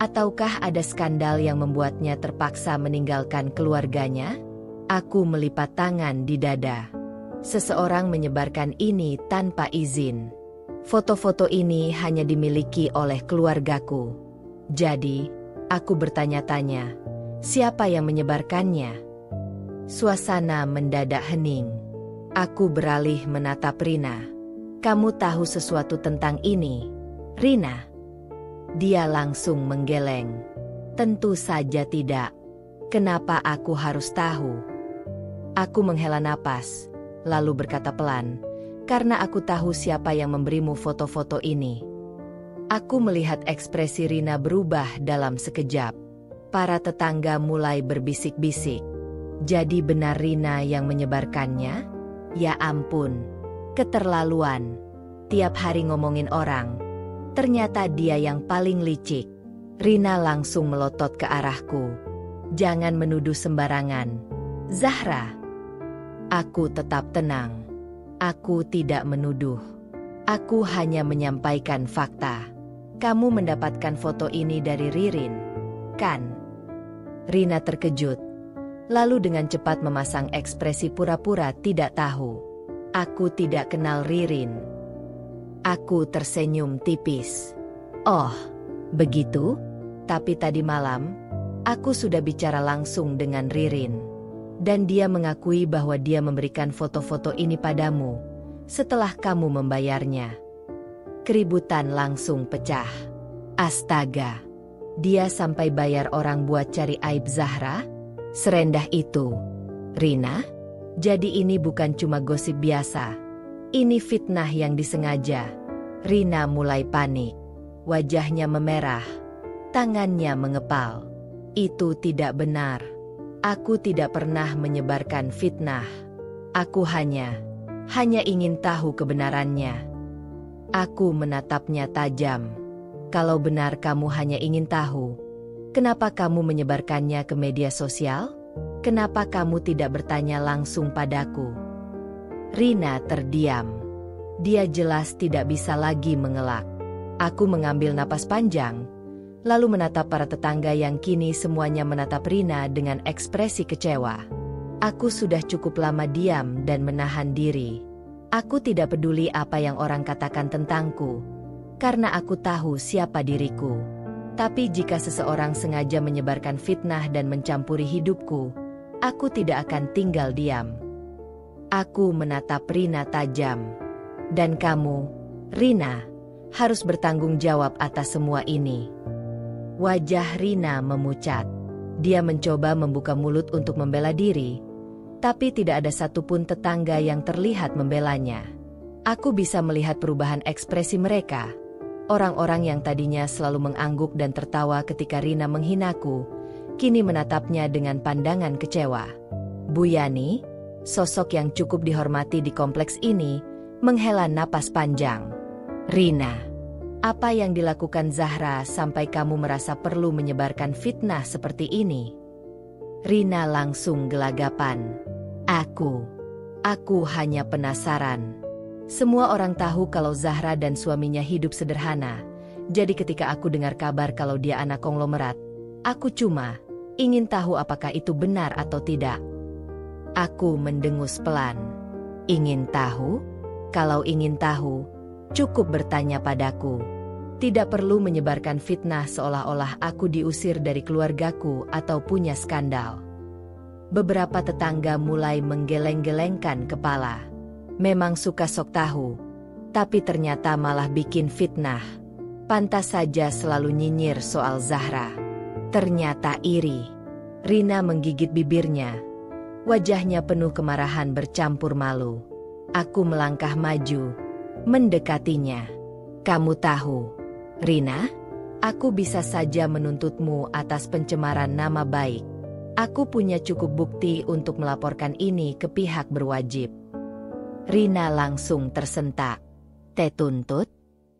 Ataukah ada skandal yang membuatnya terpaksa meninggalkan keluarganya? Aku melipat tangan di dada. Seseorang menyebarkan ini tanpa izin. Foto-foto ini hanya dimiliki oleh keluargaku. Jadi, aku bertanya-tanya, siapa yang menyebarkannya? Suasana mendadak hening. Aku beralih menatap Rina. Kamu tahu sesuatu tentang ini, Rina? Dia langsung menggeleng. Tentu saja tidak. Kenapa aku harus tahu? Aku menghela napas, lalu berkata pelan, karena aku tahu siapa yang memberimu foto-foto ini. Aku melihat ekspresi Rina berubah dalam sekejap. Para tetangga mulai berbisik-bisik. Jadi benar Rina yang menyebarkannya? Ya ampun, keterlaluan. Tiap hari ngomongin orang. Ternyata dia yang paling licik. Rina langsung melotot ke arahku. Jangan menuduh sembarangan. Zahra. Aku tetap tenang. Aku tidak menuduh. Aku hanya menyampaikan fakta. Kamu mendapatkan foto ini dari Ririn, kan? Rina terkejut, lalu dengan cepat memasang ekspresi pura-pura tidak tahu. Aku tidak kenal Ririn. Aku tersenyum tipis. Oh, begitu? Tapi tadi malam, aku sudah bicara langsung dengan Ririn. Dan dia mengakui bahwa dia memberikan foto-foto ini padamu, setelah kamu membayarnya. Keributan langsung pecah. Astaga, dia sampai bayar orang buat cari aib Zahra? Serendah itu. Rina? Jadi ini bukan cuma gosip biasa. Ini fitnah yang disengaja. Rina mulai panik. Wajahnya memerah. Tangannya mengepal. Itu tidak benar. Aku tidak pernah menyebarkan fitnah. Aku hanya ingin tahu kebenarannya. Aku menatapnya tajam. Kalau benar kamu hanya ingin tahu, kenapa kamu menyebarkannya ke media sosial? Kenapa kamu tidak bertanya langsung padaku? Rina terdiam. Dia jelas tidak bisa lagi mengelak. Aku mengambil napas panjang, lalu menatap para tetangga yang kini semuanya menatap Rina dengan ekspresi kecewa. Aku sudah cukup lama diam dan menahan diri. Aku tidak peduli apa yang orang katakan tentangku, karena aku tahu siapa diriku. Tapi jika seseorang sengaja menyebarkan fitnah dan mencampuri hidupku, aku tidak akan tinggal diam. Aku menatap Rina tajam. Dan kamu, Rina, harus bertanggung jawab atas semua ini. Wajah Rina memucat. Dia mencoba membuka mulut untuk membela diri, tapi tidak ada satupun tetangga yang terlihat membelanya. Aku bisa melihat perubahan ekspresi mereka. Orang-orang yang tadinya selalu mengangguk dan tertawa ketika Rina menghinaku, kini menatapnya dengan pandangan kecewa. Bu Yani, sosok yang cukup dihormati di kompleks ini, menghela napas panjang. Rina, apa yang dilakukan Zahra sampai kamu merasa perlu menyebarkan fitnah seperti ini? Rina langsung gelagapan. Aku hanya penasaran. Semua orang tahu kalau Zahra dan suaminya hidup sederhana. Jadi ketika aku dengar kabar kalau dia anak konglomerat, aku cuma ingin tahu apakah itu benar atau tidak. Aku mendengus pelan. Ingin tahu? Kalau ingin tahu, cukup bertanya padaku. Tidak perlu menyebarkan fitnah seolah-olah aku diusir dari keluargaku atau punya skandal. Beberapa tetangga mulai menggeleng-gelengkan kepala. Memang suka sok tahu, tapi ternyata malah bikin fitnah. Pantas saja selalu nyinyir soal Zahra. Ternyata iri. Rina menggigit bibirnya. Wajahnya penuh kemarahan bercampur malu. Aku melangkah maju, mendekatinya. Kamu tahu, Rina, aku bisa saja menuntutmu atas pencemaran nama baik. Aku punya cukup bukti untuk melaporkan ini ke pihak berwajib. Rina langsung tersentak. Tuntut?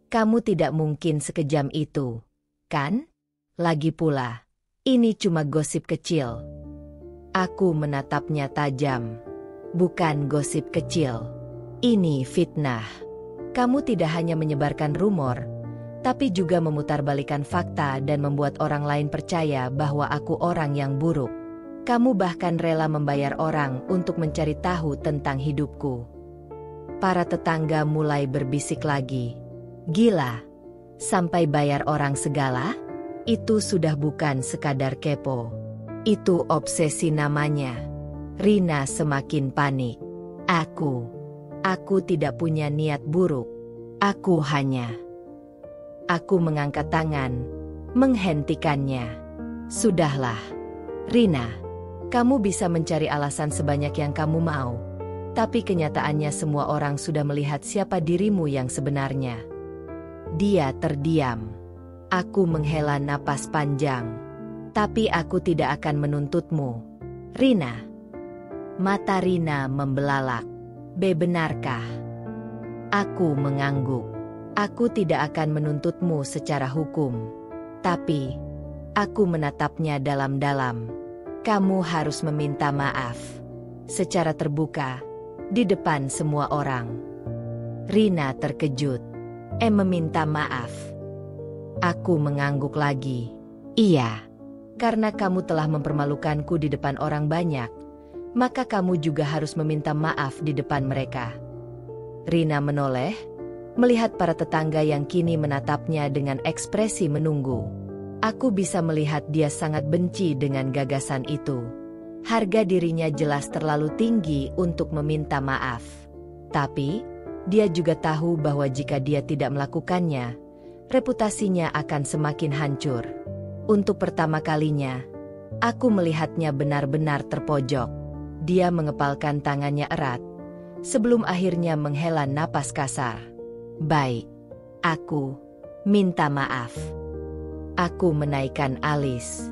Kamu tidak mungkin sekejam itu, kan? Lagi pula, ini cuma gosip kecil. Aku menatapnya tajam. Bukan gosip kecil. Ini fitnah. Kamu tidak hanya menyebarkan rumor, tapi juga memutarbalikkan fakta dan membuat orang lain percaya bahwa aku orang yang buruk. Kamu bahkan rela membayar orang untuk mencari tahu tentang hidupku. Para tetangga mulai berbisik lagi. Gila, sampai bayar orang segala? Itu sudah bukan sekadar kepo. Itu obsesi namanya. Rina semakin panik. Aku tidak punya niat buruk. Aku mengangkat tangan, menghentikannya. Sudahlah, Rina. Kamu bisa mencari alasan sebanyak yang kamu mau. Tapi kenyataannya semua orang sudah melihat siapa dirimu yang sebenarnya. Dia terdiam. Aku menghela napas panjang. Tapi aku tidak akan menuntutmu, Rina. Mata Rina membelalak. Benarkah? Aku mengangguk. Aku tidak akan menuntutmu secara hukum. Tapi, aku menatapnya dalam-dalam. Kamu harus meminta maaf. Secara terbuka, di depan semua orang. Rina terkejut. Meminta maaf. Aku mengangguk lagi. Iya. Karena kamu telah mempermalukanku di depan orang banyak, maka kamu juga harus meminta maaf di depan mereka. Rina menoleh, melihat para tetangga yang kini menatapnya dengan ekspresi menunggu. Aku bisa melihat dia sangat benci dengan gagasan itu. Harga dirinya jelas terlalu tinggi untuk meminta maaf. Tapi, dia juga tahu bahwa jika dia tidak melakukannya, reputasinya akan semakin hancur. Untuk pertama kalinya, aku melihatnya benar-benar terpojok. Dia mengepalkan tangannya erat, sebelum akhirnya menghela napas kasar. Baik, aku minta maaf. Aku menaikkan alis.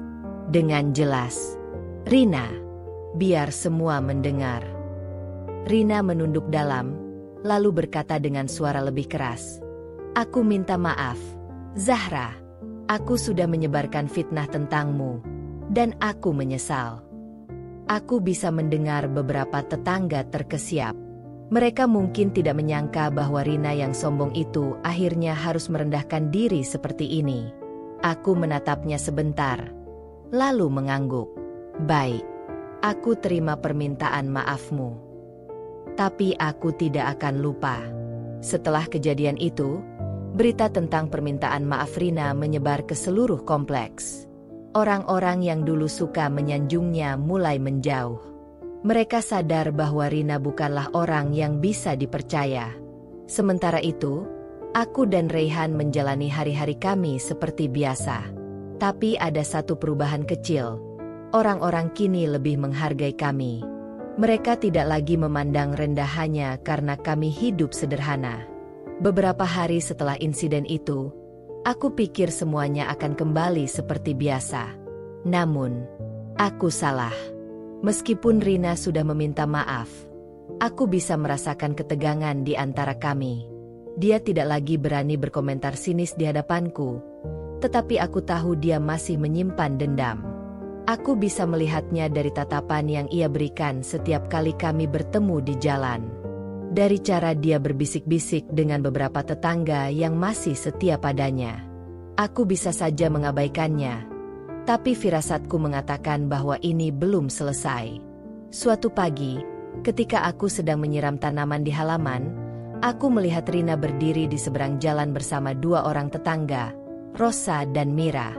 Dengan jelas, Rina, biar semua mendengar. Rina menunduk dalam, lalu berkata dengan suara lebih keras. Aku minta maaf, Zahra. Aku sudah menyebarkan fitnah tentangmu, dan aku menyesal. Aku bisa mendengar beberapa tetangga terkesiap. Mereka mungkin tidak menyangka bahwa Rina yang sombong itu akhirnya harus merendahkan diri seperti ini. Aku menatapnya sebentar, lalu mengangguk. Baik, aku terima permintaan maafmu. Tapi aku tidak akan lupa. Setelah kejadian itu, berita tentang permintaan maaf Rina menyebar ke seluruh kompleks. Orang-orang yang dulu suka menyanjungnya mulai menjauh. Mereka sadar bahwa Rina bukanlah orang yang bisa dipercaya. Sementara itu, aku dan Reyhan menjalani hari-hari kami seperti biasa. Tapi ada satu perubahan kecil. Orang-orang kini lebih menghargai kami. Mereka tidak lagi memandang rendah hanya karena kami hidup sederhana. Beberapa hari setelah insiden itu, aku pikir semuanya akan kembali seperti biasa. Namun, aku salah. Meskipun Rina sudah meminta maaf, aku bisa merasakan ketegangan di antara kami. Dia tidak lagi berani berkomentar sinis di hadapanku, tetapi aku tahu dia masih menyimpan dendam. Aku bisa melihatnya dari tatapan yang ia berikan setiap kali kami bertemu di jalan. Dari cara dia berbisik-bisik dengan beberapa tetangga yang masih setia padanya. Aku bisa saja mengabaikannya, tapi firasatku mengatakan bahwa ini belum selesai. Suatu pagi, ketika aku sedang menyiram tanaman di halaman, aku melihat Rina berdiri di seberang jalan bersama dua orang tetangga, Rosa dan Mira.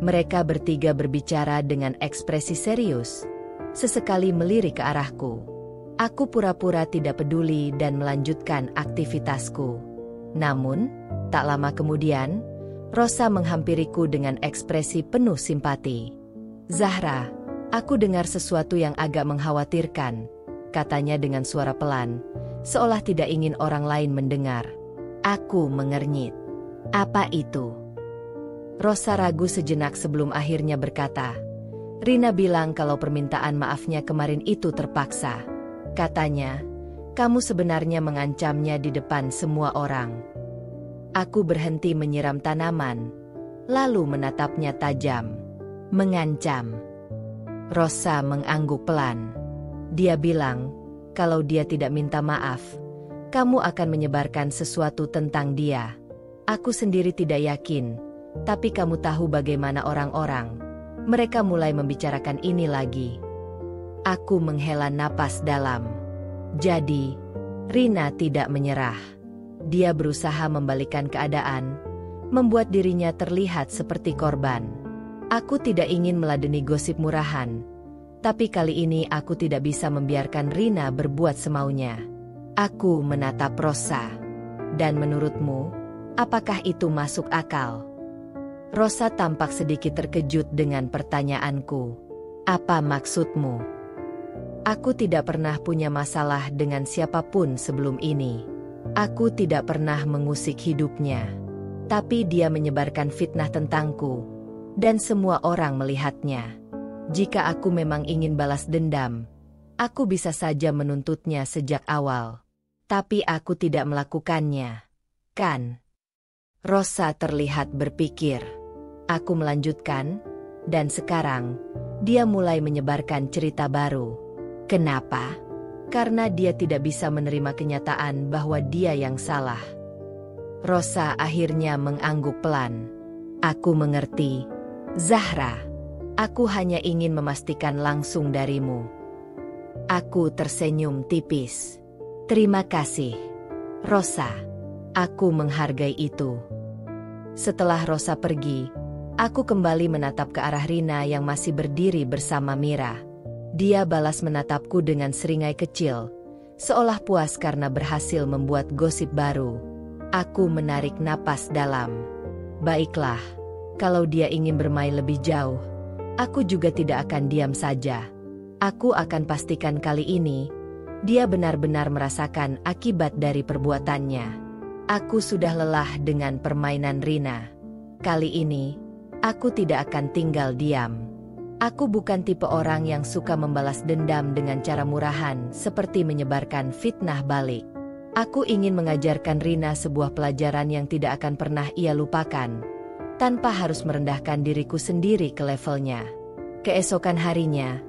Mereka bertiga berbicara dengan ekspresi serius, sesekali melirik ke arahku. Aku pura-pura tidak peduli dan melanjutkan aktivitasku. Namun, tak lama kemudian, Rosa menghampiriku dengan ekspresi penuh simpati. Zahra, aku dengar sesuatu yang agak mengkhawatirkan, katanya dengan suara pelan, seolah tidak ingin orang lain mendengar. Aku mengernyit. Apa itu? Rosa ragu sejenak sebelum akhirnya berkata, Rina bilang kalau permintaan maafnya kemarin itu terpaksa. Katanya, kamu sebenarnya mengancamnya di depan semua orang. Aku berhenti menyiram tanaman, lalu menatapnya tajam. Mengancam. Rosa mengangguk pelan. Dia bilang, kalau dia tidak minta maaf, kamu akan menyebarkan sesuatu tentang dia. Aku sendiri tidak yakin, tapi kamu tahu bagaimana orang-orang. Mereka mulai membicarakan ini lagi. Aku menghela napas dalam. Jadi, Rina tidak menyerah. Dia berusaha membalikkan keadaan, membuat dirinya terlihat seperti korban. Aku tidak ingin meladeni gosip murahan, tapi kali ini aku tidak bisa membiarkan Rina berbuat semaunya. Aku menatap Rosa. Dan menurutmu, apakah itu masuk akal? Rosa tampak sedikit terkejut dengan pertanyaanku. Apa maksudmu? Aku tidak pernah punya masalah dengan siapapun sebelum ini. Aku tidak pernah mengusik hidupnya. Tapi dia menyebarkan fitnah tentangku, dan semua orang melihatnya. Jika aku memang ingin balas dendam, aku bisa saja menuntutnya sejak awal. Tapi aku tidak melakukannya. Kan? Rosa terlihat berpikir. Aku melanjutkan, dan sekarang, dia mulai menyebarkan cerita baru. Kenapa? Karena dia tidak bisa menerima kenyataan bahwa dia yang salah. Rosa akhirnya mengangguk pelan. Aku mengerti. Zahra, Aku hanya ingin memastikan langsung darimu. Aku tersenyum tipis. Terima kasih, Rosa. Aku menghargai itu. Setelah Rosa pergi, aku kembali menatap ke arah Rina yang masih berdiri bersama Mira. Dia balas menatapku dengan seringai kecil, seolah puas karena berhasil membuat gosip baru. Aku menarik napas dalam. Baiklah, kalau dia ingin bermain lebih jauh, aku juga tidak akan diam saja. Aku akan pastikan kali ini, dia benar-benar merasakan akibat dari perbuatannya. Aku sudah lelah dengan permainan Rina. Kali ini, aku tidak akan tinggal diam. Aku bukan tipe orang yang suka membalas dendam dengan cara murahan seperti menyebarkan fitnah balik. Aku ingin mengajarkan Rina sebuah pelajaran yang tidak akan pernah ia lupakan, tanpa harus merendahkan diriku sendiri ke levelnya. Keesokan harinya,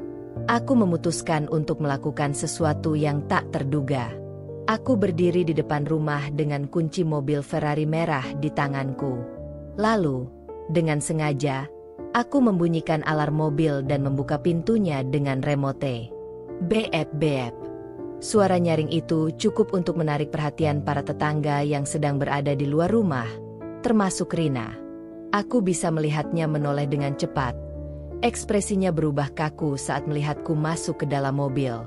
aku memutuskan untuk melakukan sesuatu yang tak terduga. Aku berdiri di depan rumah dengan kunci mobil Ferrari merah di tanganku. Lalu, dengan sengaja, aku membunyikan alarm mobil dan membuka pintunya dengan remote. Beep beep. Suara nyaring itu cukup untuk menarik perhatian para tetangga yang sedang berada di luar rumah, termasuk Rina. Aku bisa melihatnya menoleh dengan cepat. Ekspresinya berubah kaku saat melihatku masuk ke dalam mobil.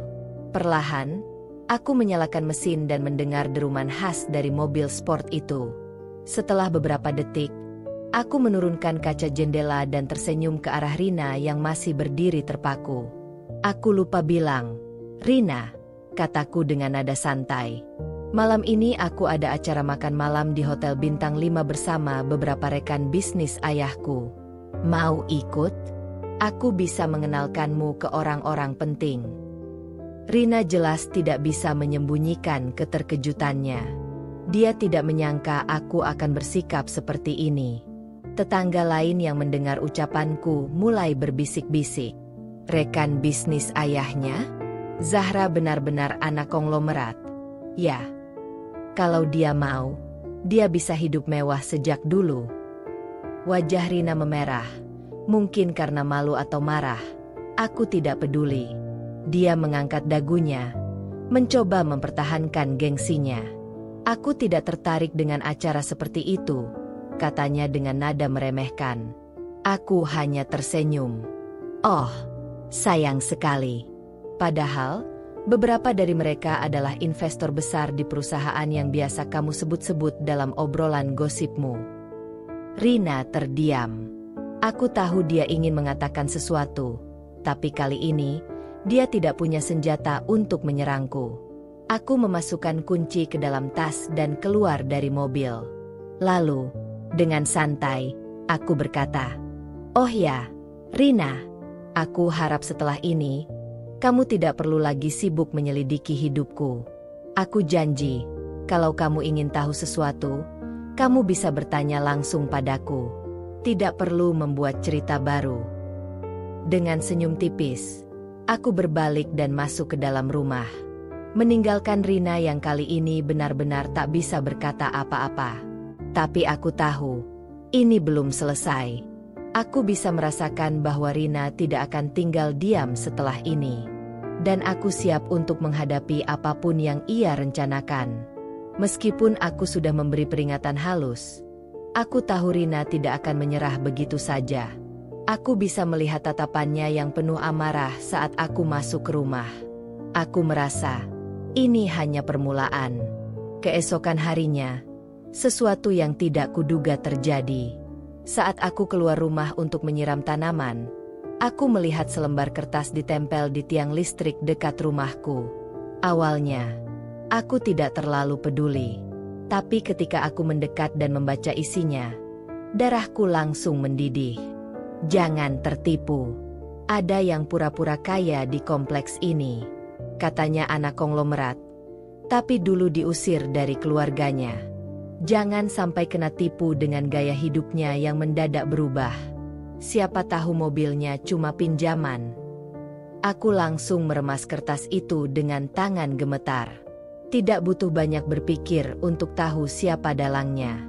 Perlahan, aku menyalakan mesin dan mendengar deruman khas dari mobil sport itu. Setelah beberapa detik, aku menurunkan kaca jendela dan tersenyum ke arah Rina yang masih berdiri terpaku. Aku lupa bilang, "Rina," kataku dengan nada santai. "Malam ini aku ada acara makan malam di Hotel Bintang 5 bersama beberapa rekan bisnis ayahku. Mau ikut? Aku bisa mengenalkanmu ke orang-orang penting." Rina jelas tidak bisa menyembunyikan keterkejutannya. Dia tidak menyangka aku akan bersikap seperti ini. Tetangga lain yang mendengar ucapanku mulai berbisik-bisik. Rekan bisnis ayahnya? Zahra benar-benar anak konglomerat. Ya, kalau dia mau, dia bisa hidup mewah sejak dulu. Wajah Rina memerah, mungkin karena malu atau marah. Aku tidak peduli. Dia mengangkat dagunya, mencoba mempertahankan gengsinya. "Aku tidak tertarik dengan acara seperti itu," katanya dengan nada meremehkan. Aku hanya tersenyum. "Oh, sayang sekali. Padahal, beberapa dari mereka adalah investor besar di perusahaan yang biasa kamu sebut-sebut dalam obrolan gosipmu." Rina terdiam. Aku tahu dia ingin mengatakan sesuatu, tapi kali ini, dia tidak punya senjata untuk menyerangku. Aku memasukkan kunci ke dalam tas dan keluar dari mobil. Lalu, dengan santai, aku berkata, "Oh ya, Rina, aku harap setelah ini, kamu tidak perlu lagi sibuk menyelidiki hidupku. Aku janji, kalau kamu ingin tahu sesuatu, kamu bisa bertanya langsung padaku. Tidak perlu membuat cerita baru." Dengan senyum tipis, aku berbalik dan masuk ke dalam rumah. Meninggalkan Rina yang kali ini benar-benar tak bisa berkata apa-apa. Tapi aku tahu, ini belum selesai. Aku bisa merasakan bahwa Rina tidak akan tinggal diam setelah ini. Dan aku siap untuk menghadapi apapun yang ia rencanakan. Meskipun aku sudah memberi peringatan halus, aku tahu Rina tidak akan menyerah begitu saja. Aku bisa melihat tatapannya yang penuh amarah saat aku masuk ke rumah. Aku merasa, ini hanya permulaan. Keesokan harinya, sesuatu yang tidak kuduga terjadi. Saat aku keluar rumah untuk menyiram tanaman, aku melihat selembar kertas ditempel di tiang listrik dekat rumahku. Awalnya, aku tidak terlalu peduli. Tapi ketika aku mendekat dan membaca isinya, darahku langsung mendidih. "Jangan tertipu. Ada yang pura-pura kaya di kompleks ini," katanya anak konglomerat. Tapi dulu diusir dari keluarganya. Jangan sampai kena tipu dengan gaya hidupnya yang mendadak berubah. Siapa tahu mobilnya cuma pinjaman. Aku langsung meremas kertas itu dengan tangan gemetar. Tidak butuh banyak berpikir untuk tahu siapa dalangnya.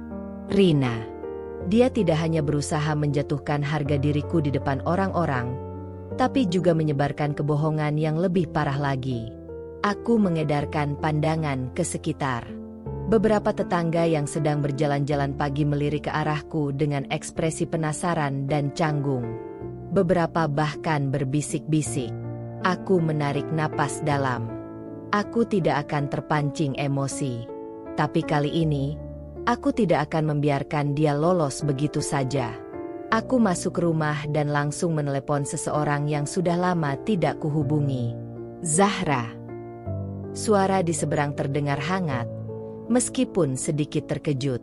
Rina. Dia tidak hanya berusaha menjatuhkan harga diriku di depan orang-orang, tapi juga menyebarkan kebohongan yang lebih parah lagi. Aku mengedarkan pandangan ke sekitar. Beberapa tetangga yang sedang berjalan-jalan pagi melirik ke arahku dengan ekspresi penasaran dan canggung. Beberapa bahkan berbisik-bisik. Aku menarik napas dalam. Aku tidak akan terpancing emosi. Tapi kali ini, aku tidak akan membiarkan dia lolos begitu saja. Aku masuk rumah dan langsung menelepon seseorang yang sudah lama tidak kuhubungi. Zahra. Suara di seberang terdengar hangat, meskipun sedikit terkejut.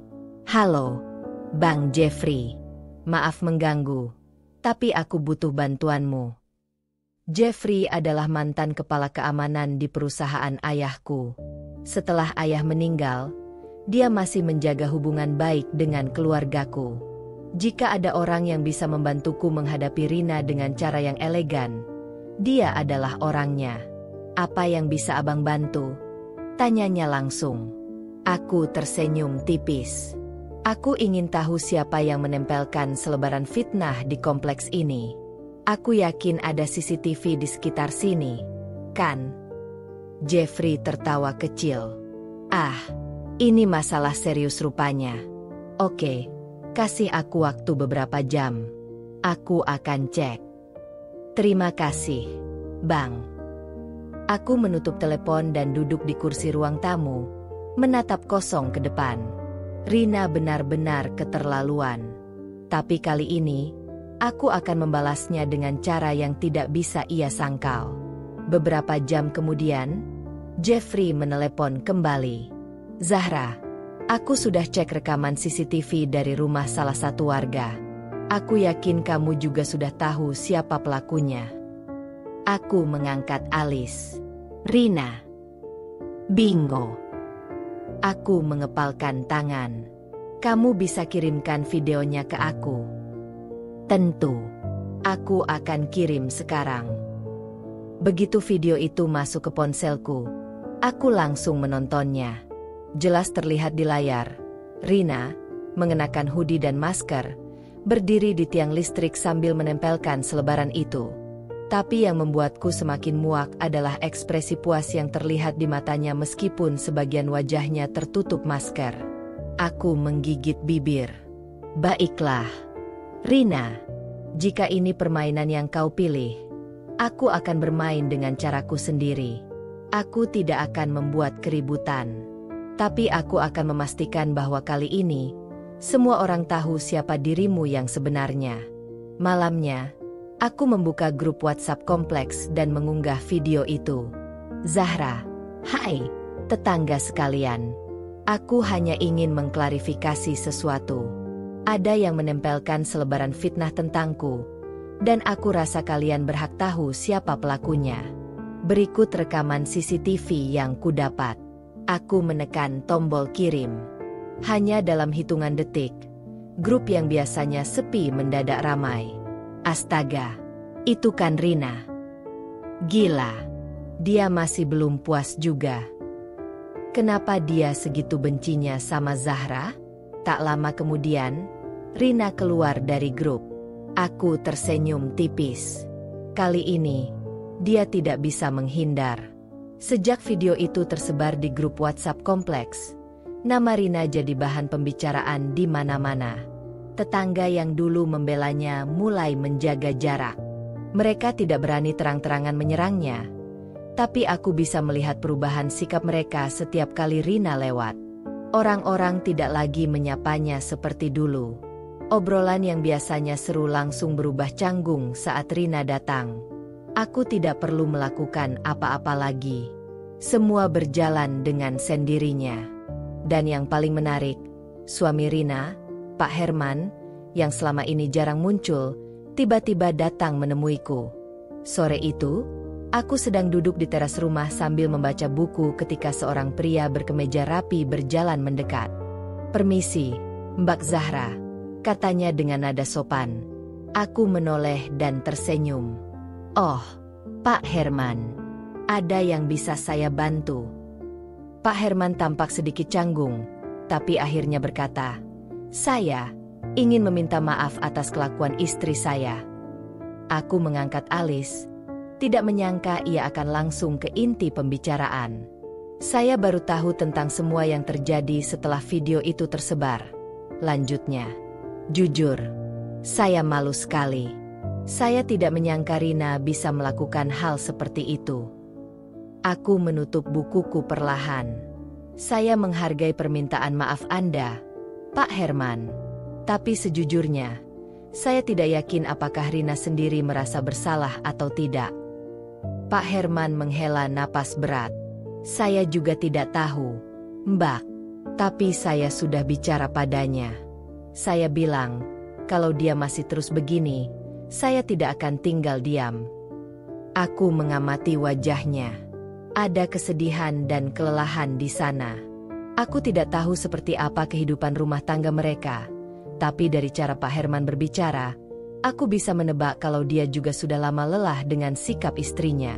Halo, Bang Jeffrey. Maaf mengganggu, tapi aku butuh bantuanmu. Jeffrey adalah mantan kepala keamanan di perusahaan ayahku. Setelah ayah meninggal, dia masih menjaga hubungan baik dengan keluargaku. Jika ada orang yang bisa membantuku menghadapi Rina dengan cara yang elegan, dia adalah orangnya. Apa yang bisa abang bantu? Tanyanya langsung. Aku tersenyum tipis. Aku ingin tahu siapa yang menempelkan selebaran fitnah di kompleks ini. Aku yakin ada CCTV di sekitar sini, kan? Jeffrey tertawa kecil. Ah, ini masalah serius rupanya. Oke, kasih aku waktu beberapa jam. Aku akan cek. Terima kasih, Bang. Aku menutup telepon dan duduk di kursi ruang tamu, menatap kosong ke depan. Rina benar-benar keterlaluan. Tapi kali ini, aku akan membalasnya dengan cara yang tidak bisa ia sangkal. Beberapa jam kemudian, Jeffrey menelepon kembali. Zahra, aku sudah cek rekaman CCTV dari rumah salah satu warga. Aku yakin kamu juga sudah tahu siapa pelakunya. Aku mengangkat alis. Rina. Bingo. Aku mengepalkan tangan. Kamu bisa kirimkan videonya ke aku. Tentu. Aku akan kirim sekarang. Begitu video itu masuk ke ponselku, aku langsung menontonnya. Jelas terlihat di layar, Rina, mengenakan hoodie dan masker, berdiri di tiang listrik sambil menempelkan selebaran itu. Tapi yang membuatku semakin muak adalah ekspresi puas yang terlihat di matanya meskipun sebagian wajahnya tertutup masker. Aku menggigit bibir. Baiklah, Rina, jika ini permainan yang kau pilih, aku akan bermain dengan caraku sendiri. Aku tidak akan membuat keributan. Tapi aku akan memastikan bahwa kali ini, semua orang tahu siapa dirimu yang sebenarnya. Malamnya, aku membuka grup WhatsApp kompleks dan mengunggah video itu. Zahra, hai, tetangga sekalian. Aku hanya ingin mengklarifikasi sesuatu. Ada yang menempelkan selebaran fitnah tentangku, dan aku rasa kalian berhak tahu siapa pelakunya. Berikut rekaman CCTV yang kudapat. Aku menekan tombol kirim. Hanya dalam hitungan detik, grup yang biasanya sepi mendadak ramai. Astaga, itu kan Rina. Gila, dia masih belum puas juga. Kenapa dia segitu bencinya sama Zahra? Tak lama kemudian, Rina keluar dari grup. Aku tersenyum tipis. Kali ini, dia tidak bisa menghindar. Sejak video itu tersebar di grup WhatsApp kompleks, nama Rina jadi bahan pembicaraan di mana-mana. Tetangga yang dulu membelanya mulai menjaga jarak. Mereka tidak berani terang-terangan menyerangnya, tapi aku bisa melihat perubahan sikap mereka setiap kali Rina lewat. Orang-orang tidak lagi menyapanya seperti dulu. Obrolan yang biasanya seru langsung berubah canggung saat Rina datang. Aku tidak perlu melakukan apa-apa lagi. Semua berjalan dengan sendirinya. Dan yang paling menarik, suami Rina, Pak Herman, yang selama ini jarang muncul, tiba-tiba datang menemuiku. Sore itu, aku sedang duduk di teras rumah sambil membaca buku ketika seorang pria berkemeja rapi berjalan mendekat. Permisi, Mbak Zahra, katanya dengan nada sopan. Aku menoleh dan tersenyum. Oh, Pak Herman, ada yang bisa saya bantu? Pak Herman tampak sedikit canggung, tapi akhirnya berkata, Saya, ingin meminta maaf atas kelakuan istri saya. Aku mengangkat alis, tidak menyangka ia akan langsung ke inti pembicaraan. Saya baru tahu tentang semua yang terjadi setelah video itu tersebar. Lanjutnya, jujur, saya malu sekali. Saya tidak menyangka Rina bisa melakukan hal seperti itu. Aku menutup bukuku perlahan. Saya menghargai permintaan maaf Anda, Pak Herman. Tapi sejujurnya, saya tidak yakin apakah Rina sendiri merasa bersalah atau tidak. Pak Herman menghela napas berat. Saya juga tidak tahu, Mbak. Tapi saya sudah bicara padanya. Saya bilang, kalau dia masih terus begini, saya tidak akan tinggal diam. Aku mengamati wajahnya. Ada kesedihan dan kelelahan di sana. Aku tidak tahu seperti apa kehidupan rumah tangga mereka. Tapi dari cara Pak Herman berbicara, aku bisa menebak kalau dia juga sudah lama lelah dengan sikap istrinya.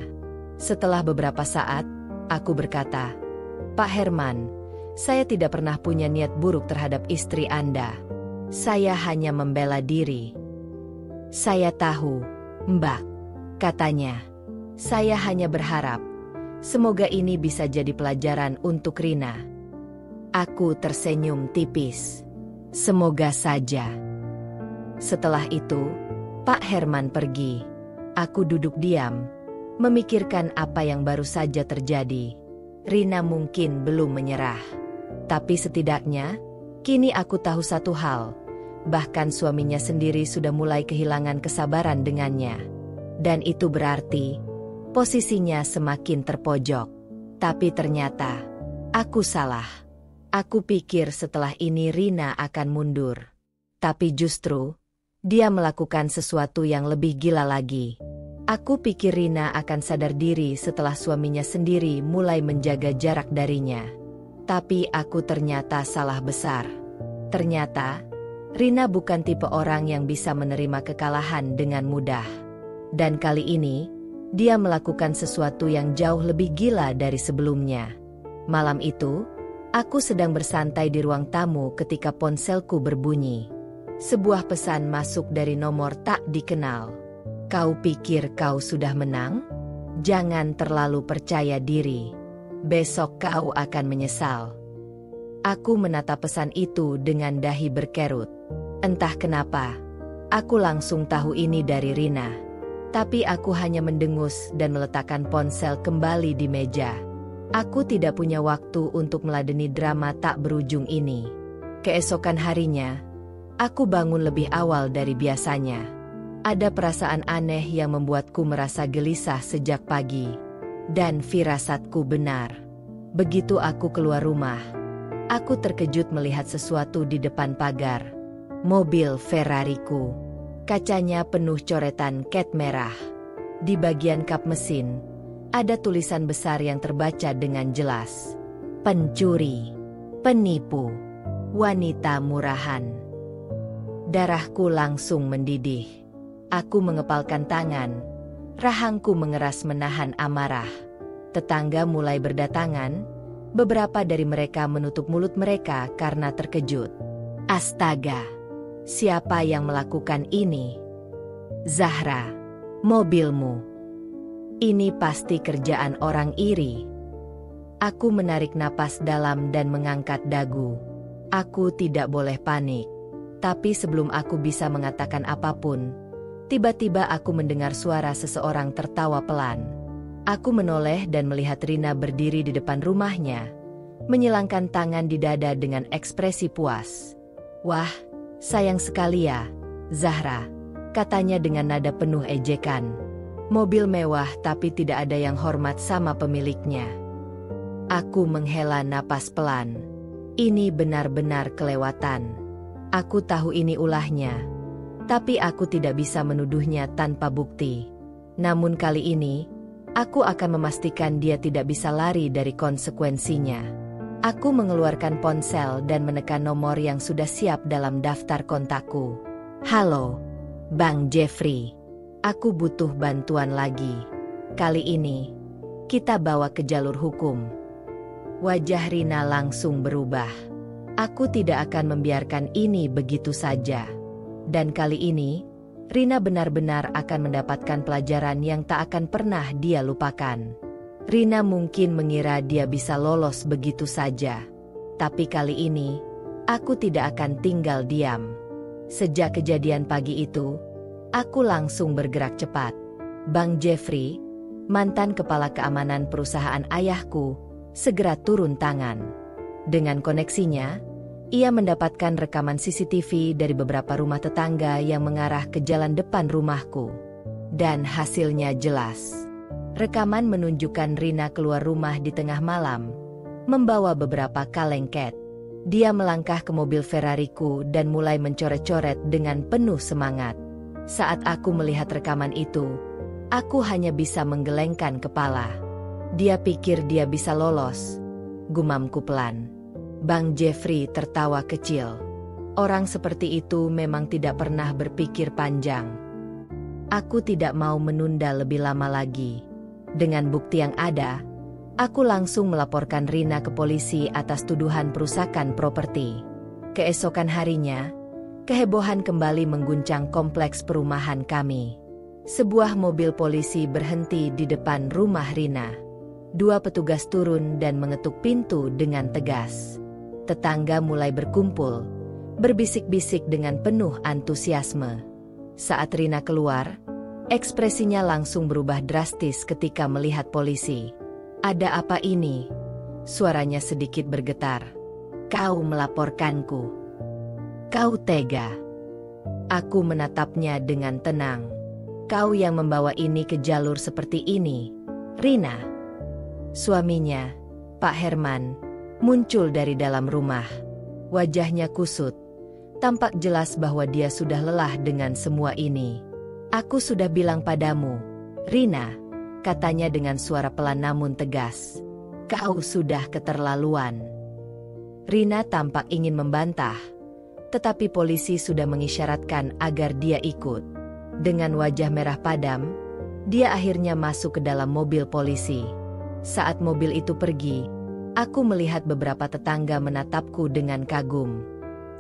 Setelah beberapa saat, aku berkata, Pak Herman, saya tidak pernah punya niat buruk terhadap istri Anda. Saya hanya membela diri. Saya tahu, Mbak, katanya. Saya hanya berharap, semoga ini bisa jadi pelajaran untuk Rina. Aku tersenyum tipis. Semoga saja. Setelah itu, Pak Herman pergi. Aku duduk diam, memikirkan apa yang baru saja terjadi. Rina mungkin belum menyerah. Tapi setidaknya, kini aku tahu satu hal. Bahkan suaminya sendiri sudah mulai kehilangan kesabaran dengannya. Dan itu berarti, posisinya semakin terpojok. Tapi ternyata, aku salah. Aku pikir setelah ini Rina akan mundur. Tapi justru, dia melakukan sesuatu yang lebih gila lagi. Aku pikir Rina akan sadar diri setelah suaminya sendiri mulai menjaga jarak darinya. Tapi aku ternyata salah besar. Ternyata, Rina bukan tipe orang yang bisa menerima kekalahan dengan mudah. Dan kali ini, dia melakukan sesuatu yang jauh lebih gila dari sebelumnya. Malam itu, aku sedang bersantai di ruang tamu ketika ponselku berbunyi. Sebuah pesan masuk dari nomor tak dikenal. Kau pikir kau sudah menang? Jangan terlalu percaya diri. Besok kau akan menyesal. Aku menatap pesan itu dengan dahi berkerut. Entah kenapa, aku langsung tahu ini dari Rina. Tapi aku hanya mendengus dan meletakkan ponsel kembali di meja. Aku tidak punya waktu untuk meladeni drama tak berujung ini. Keesokan harinya, aku bangun lebih awal dari biasanya. Ada perasaan aneh yang membuatku merasa gelisah sejak pagi. Dan firasatku benar. Begitu aku keluar rumah, aku terkejut melihat sesuatu di depan pagar. Mobil Ferrariku. Kacanya penuh coretan cat merah. Di bagian kap mesin, ada tulisan besar yang terbaca dengan jelas. Pencuri, penipu, wanita murahan. Darahku langsung mendidih. Aku mengepalkan tangan. Rahangku mengeras menahan amarah. Tetangga mulai berdatangan. Beberapa dari mereka menutup mulut mereka karena terkejut. Astaga, siapa yang melakukan ini? Zahra, mobilmu. Ini pasti kerjaan orang iri. Aku menarik napas dalam dan mengangkat dagu. Aku tidak boleh panik. Tapi sebelum aku bisa mengatakan apapun, tiba-tiba aku mendengar suara seseorang tertawa pelan. Aku menoleh dan melihat Rina berdiri di depan rumahnya, menyilangkan tangan di dada dengan ekspresi puas. Wah, sayang sekali ya, Zahra, katanya dengan nada penuh ejekan. Mobil mewah tapi tidak ada yang hormat sama pemiliknya. Aku menghela napas pelan. Ini benar-benar kelewatan. Aku tahu ini ulahnya, tapi aku tidak bisa menuduhnya tanpa bukti. Namun kali ini, aku akan memastikan dia tidak bisa lari dari konsekuensinya. Aku mengeluarkan ponsel dan menekan nomor yang sudah siap dalam daftar kontakku. Halo, Bang Jeffrey. Aku butuh bantuan lagi. Kali ini, kita bawa ke jalur hukum. Wajah Rina langsung berubah. Aku tidak akan membiarkan ini begitu saja. Dan kali ini, Rina benar-benar akan mendapatkan pelajaran yang tak akan pernah dia lupakan. Rina mungkin mengira dia bisa lolos begitu saja. Tapi kali ini, aku tidak akan tinggal diam. Sejak kejadian pagi itu, aku langsung bergerak cepat. Bang Jeffrey, mantan kepala keamanan perusahaan ayahku, segera turun tangan. Dengan koneksinya, ia mendapatkan rekaman CCTV dari beberapa rumah tetangga yang mengarah ke jalan depan rumahku. Dan hasilnya jelas. Rekaman menunjukkan Rina keluar rumah di tengah malam, membawa beberapa kaleng cat. Dia melangkah ke mobil Ferrariku dan mulai mencoret-coret dengan penuh semangat. Saat aku melihat rekaman itu, aku hanya bisa menggelengkan kepala. Dia pikir dia bisa lolos, gumamku pelan. Bang Jeffrey tertawa kecil. Orang seperti itu memang tidak pernah berpikir panjang. Aku tidak mau menunda lebih lama lagi. Dengan bukti yang ada, aku langsung melaporkan Rina ke polisi atas tuduhan perusakan properti. Keesokan harinya, kehebohan kembali mengguncang kompleks perumahan kami. Sebuah mobil polisi berhenti di depan rumah Rina. 2 petugas turun dan mengetuk pintu dengan tegas. Tetangga mulai berkumpul, berbisik-bisik dengan penuh antusiasme. Saat Rina keluar, ekspresinya langsung berubah drastis ketika melihat polisi. "Ada apa ini?" Suaranya sedikit bergetar. "Kau melaporkanku. Kau tega." Aku menatapnya dengan tenang. "Kau yang membawa ini ke jalur seperti ini, Rina." Suaminya, Pak Herman, muncul dari dalam rumah. Wajahnya kusut. Tampak jelas bahwa dia sudah lelah dengan semua ini. "Aku sudah bilang padamu, Rina," katanya dengan suara pelan namun tegas. "Kau sudah keterlaluan." Rina tampak ingin membantah, tetapi polisi sudah mengisyaratkan agar dia ikut. Dengan wajah merah padam, dia akhirnya masuk ke dalam mobil polisi. Saat mobil itu pergi, aku melihat beberapa tetangga menatapku dengan kagum.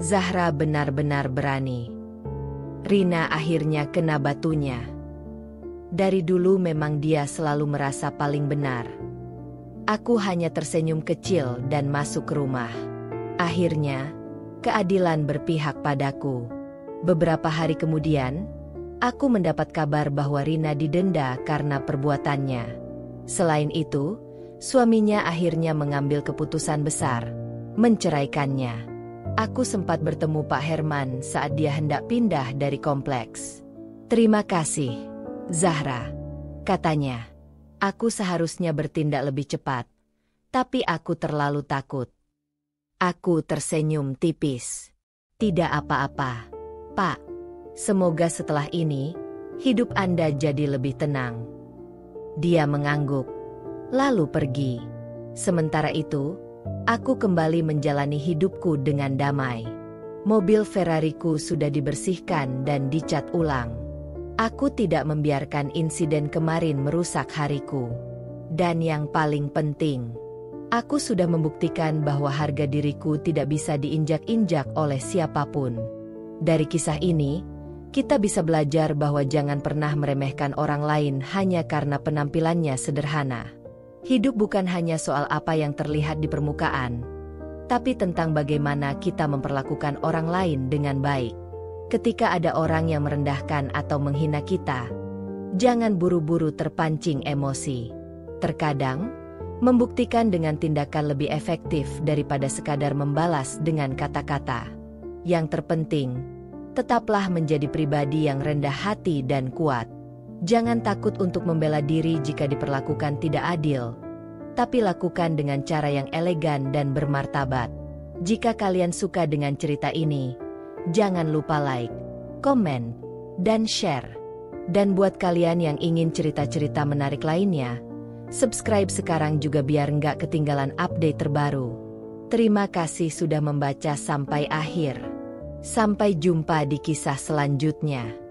Zahra benar-benar berani. Rina akhirnya kena batunya. Dari dulu memang dia selalu merasa paling benar. Aku hanya tersenyum kecil dan masuk ke rumah. Akhirnya, keadilan berpihak padaku. Beberapa hari kemudian, aku mendapat kabar bahwa Rina didenda karena perbuatannya. Selain itu, suaminya akhirnya mengambil keputusan besar, menceraikannya. Aku sempat bertemu Pak Herman saat dia hendak pindah dari kompleks. "Terima kasih, Zahra," katanya. "Aku seharusnya bertindak lebih cepat, tapi aku terlalu takut." Aku tersenyum tipis. "Tidak apa-apa, Pak. Semoga setelah ini, hidup Anda jadi lebih tenang." Dia mengangguk, lalu pergi. Sementara itu, aku kembali menjalani hidupku dengan damai. Mobil Ferrariku sudah dibersihkan dan dicat ulang. Aku tidak membiarkan insiden kemarin merusak hariku. Dan yang paling penting, aku sudah membuktikan bahwa harga diriku tidak bisa diinjak-injak oleh siapapun. Dari kisah ini, kita bisa belajar bahwa jangan pernah meremehkan orang lain hanya karena penampilannya sederhana. Hidup bukan hanya soal apa yang terlihat di permukaan, tapi tentang bagaimana kita memperlakukan orang lain dengan baik. Ketika ada orang yang merendahkan atau menghina kita, jangan buru-buru terpancing emosi. Terkadang, membuktikan dengan tindakan lebih efektif daripada sekadar membalas dengan kata-kata. Yang terpenting, tetaplah menjadi pribadi yang rendah hati dan kuat. Jangan takut untuk membela diri jika diperlakukan tidak adil, tapi lakukan dengan cara yang elegan dan bermartabat. Jika kalian suka dengan cerita ini, jangan lupa like, komen, dan share. Dan buat kalian yang ingin cerita-cerita menarik lainnya, subscribe sekarang juga biar nggak ketinggalan update terbaru. Terima kasih sudah membaca sampai akhir. Sampai jumpa di kisah selanjutnya.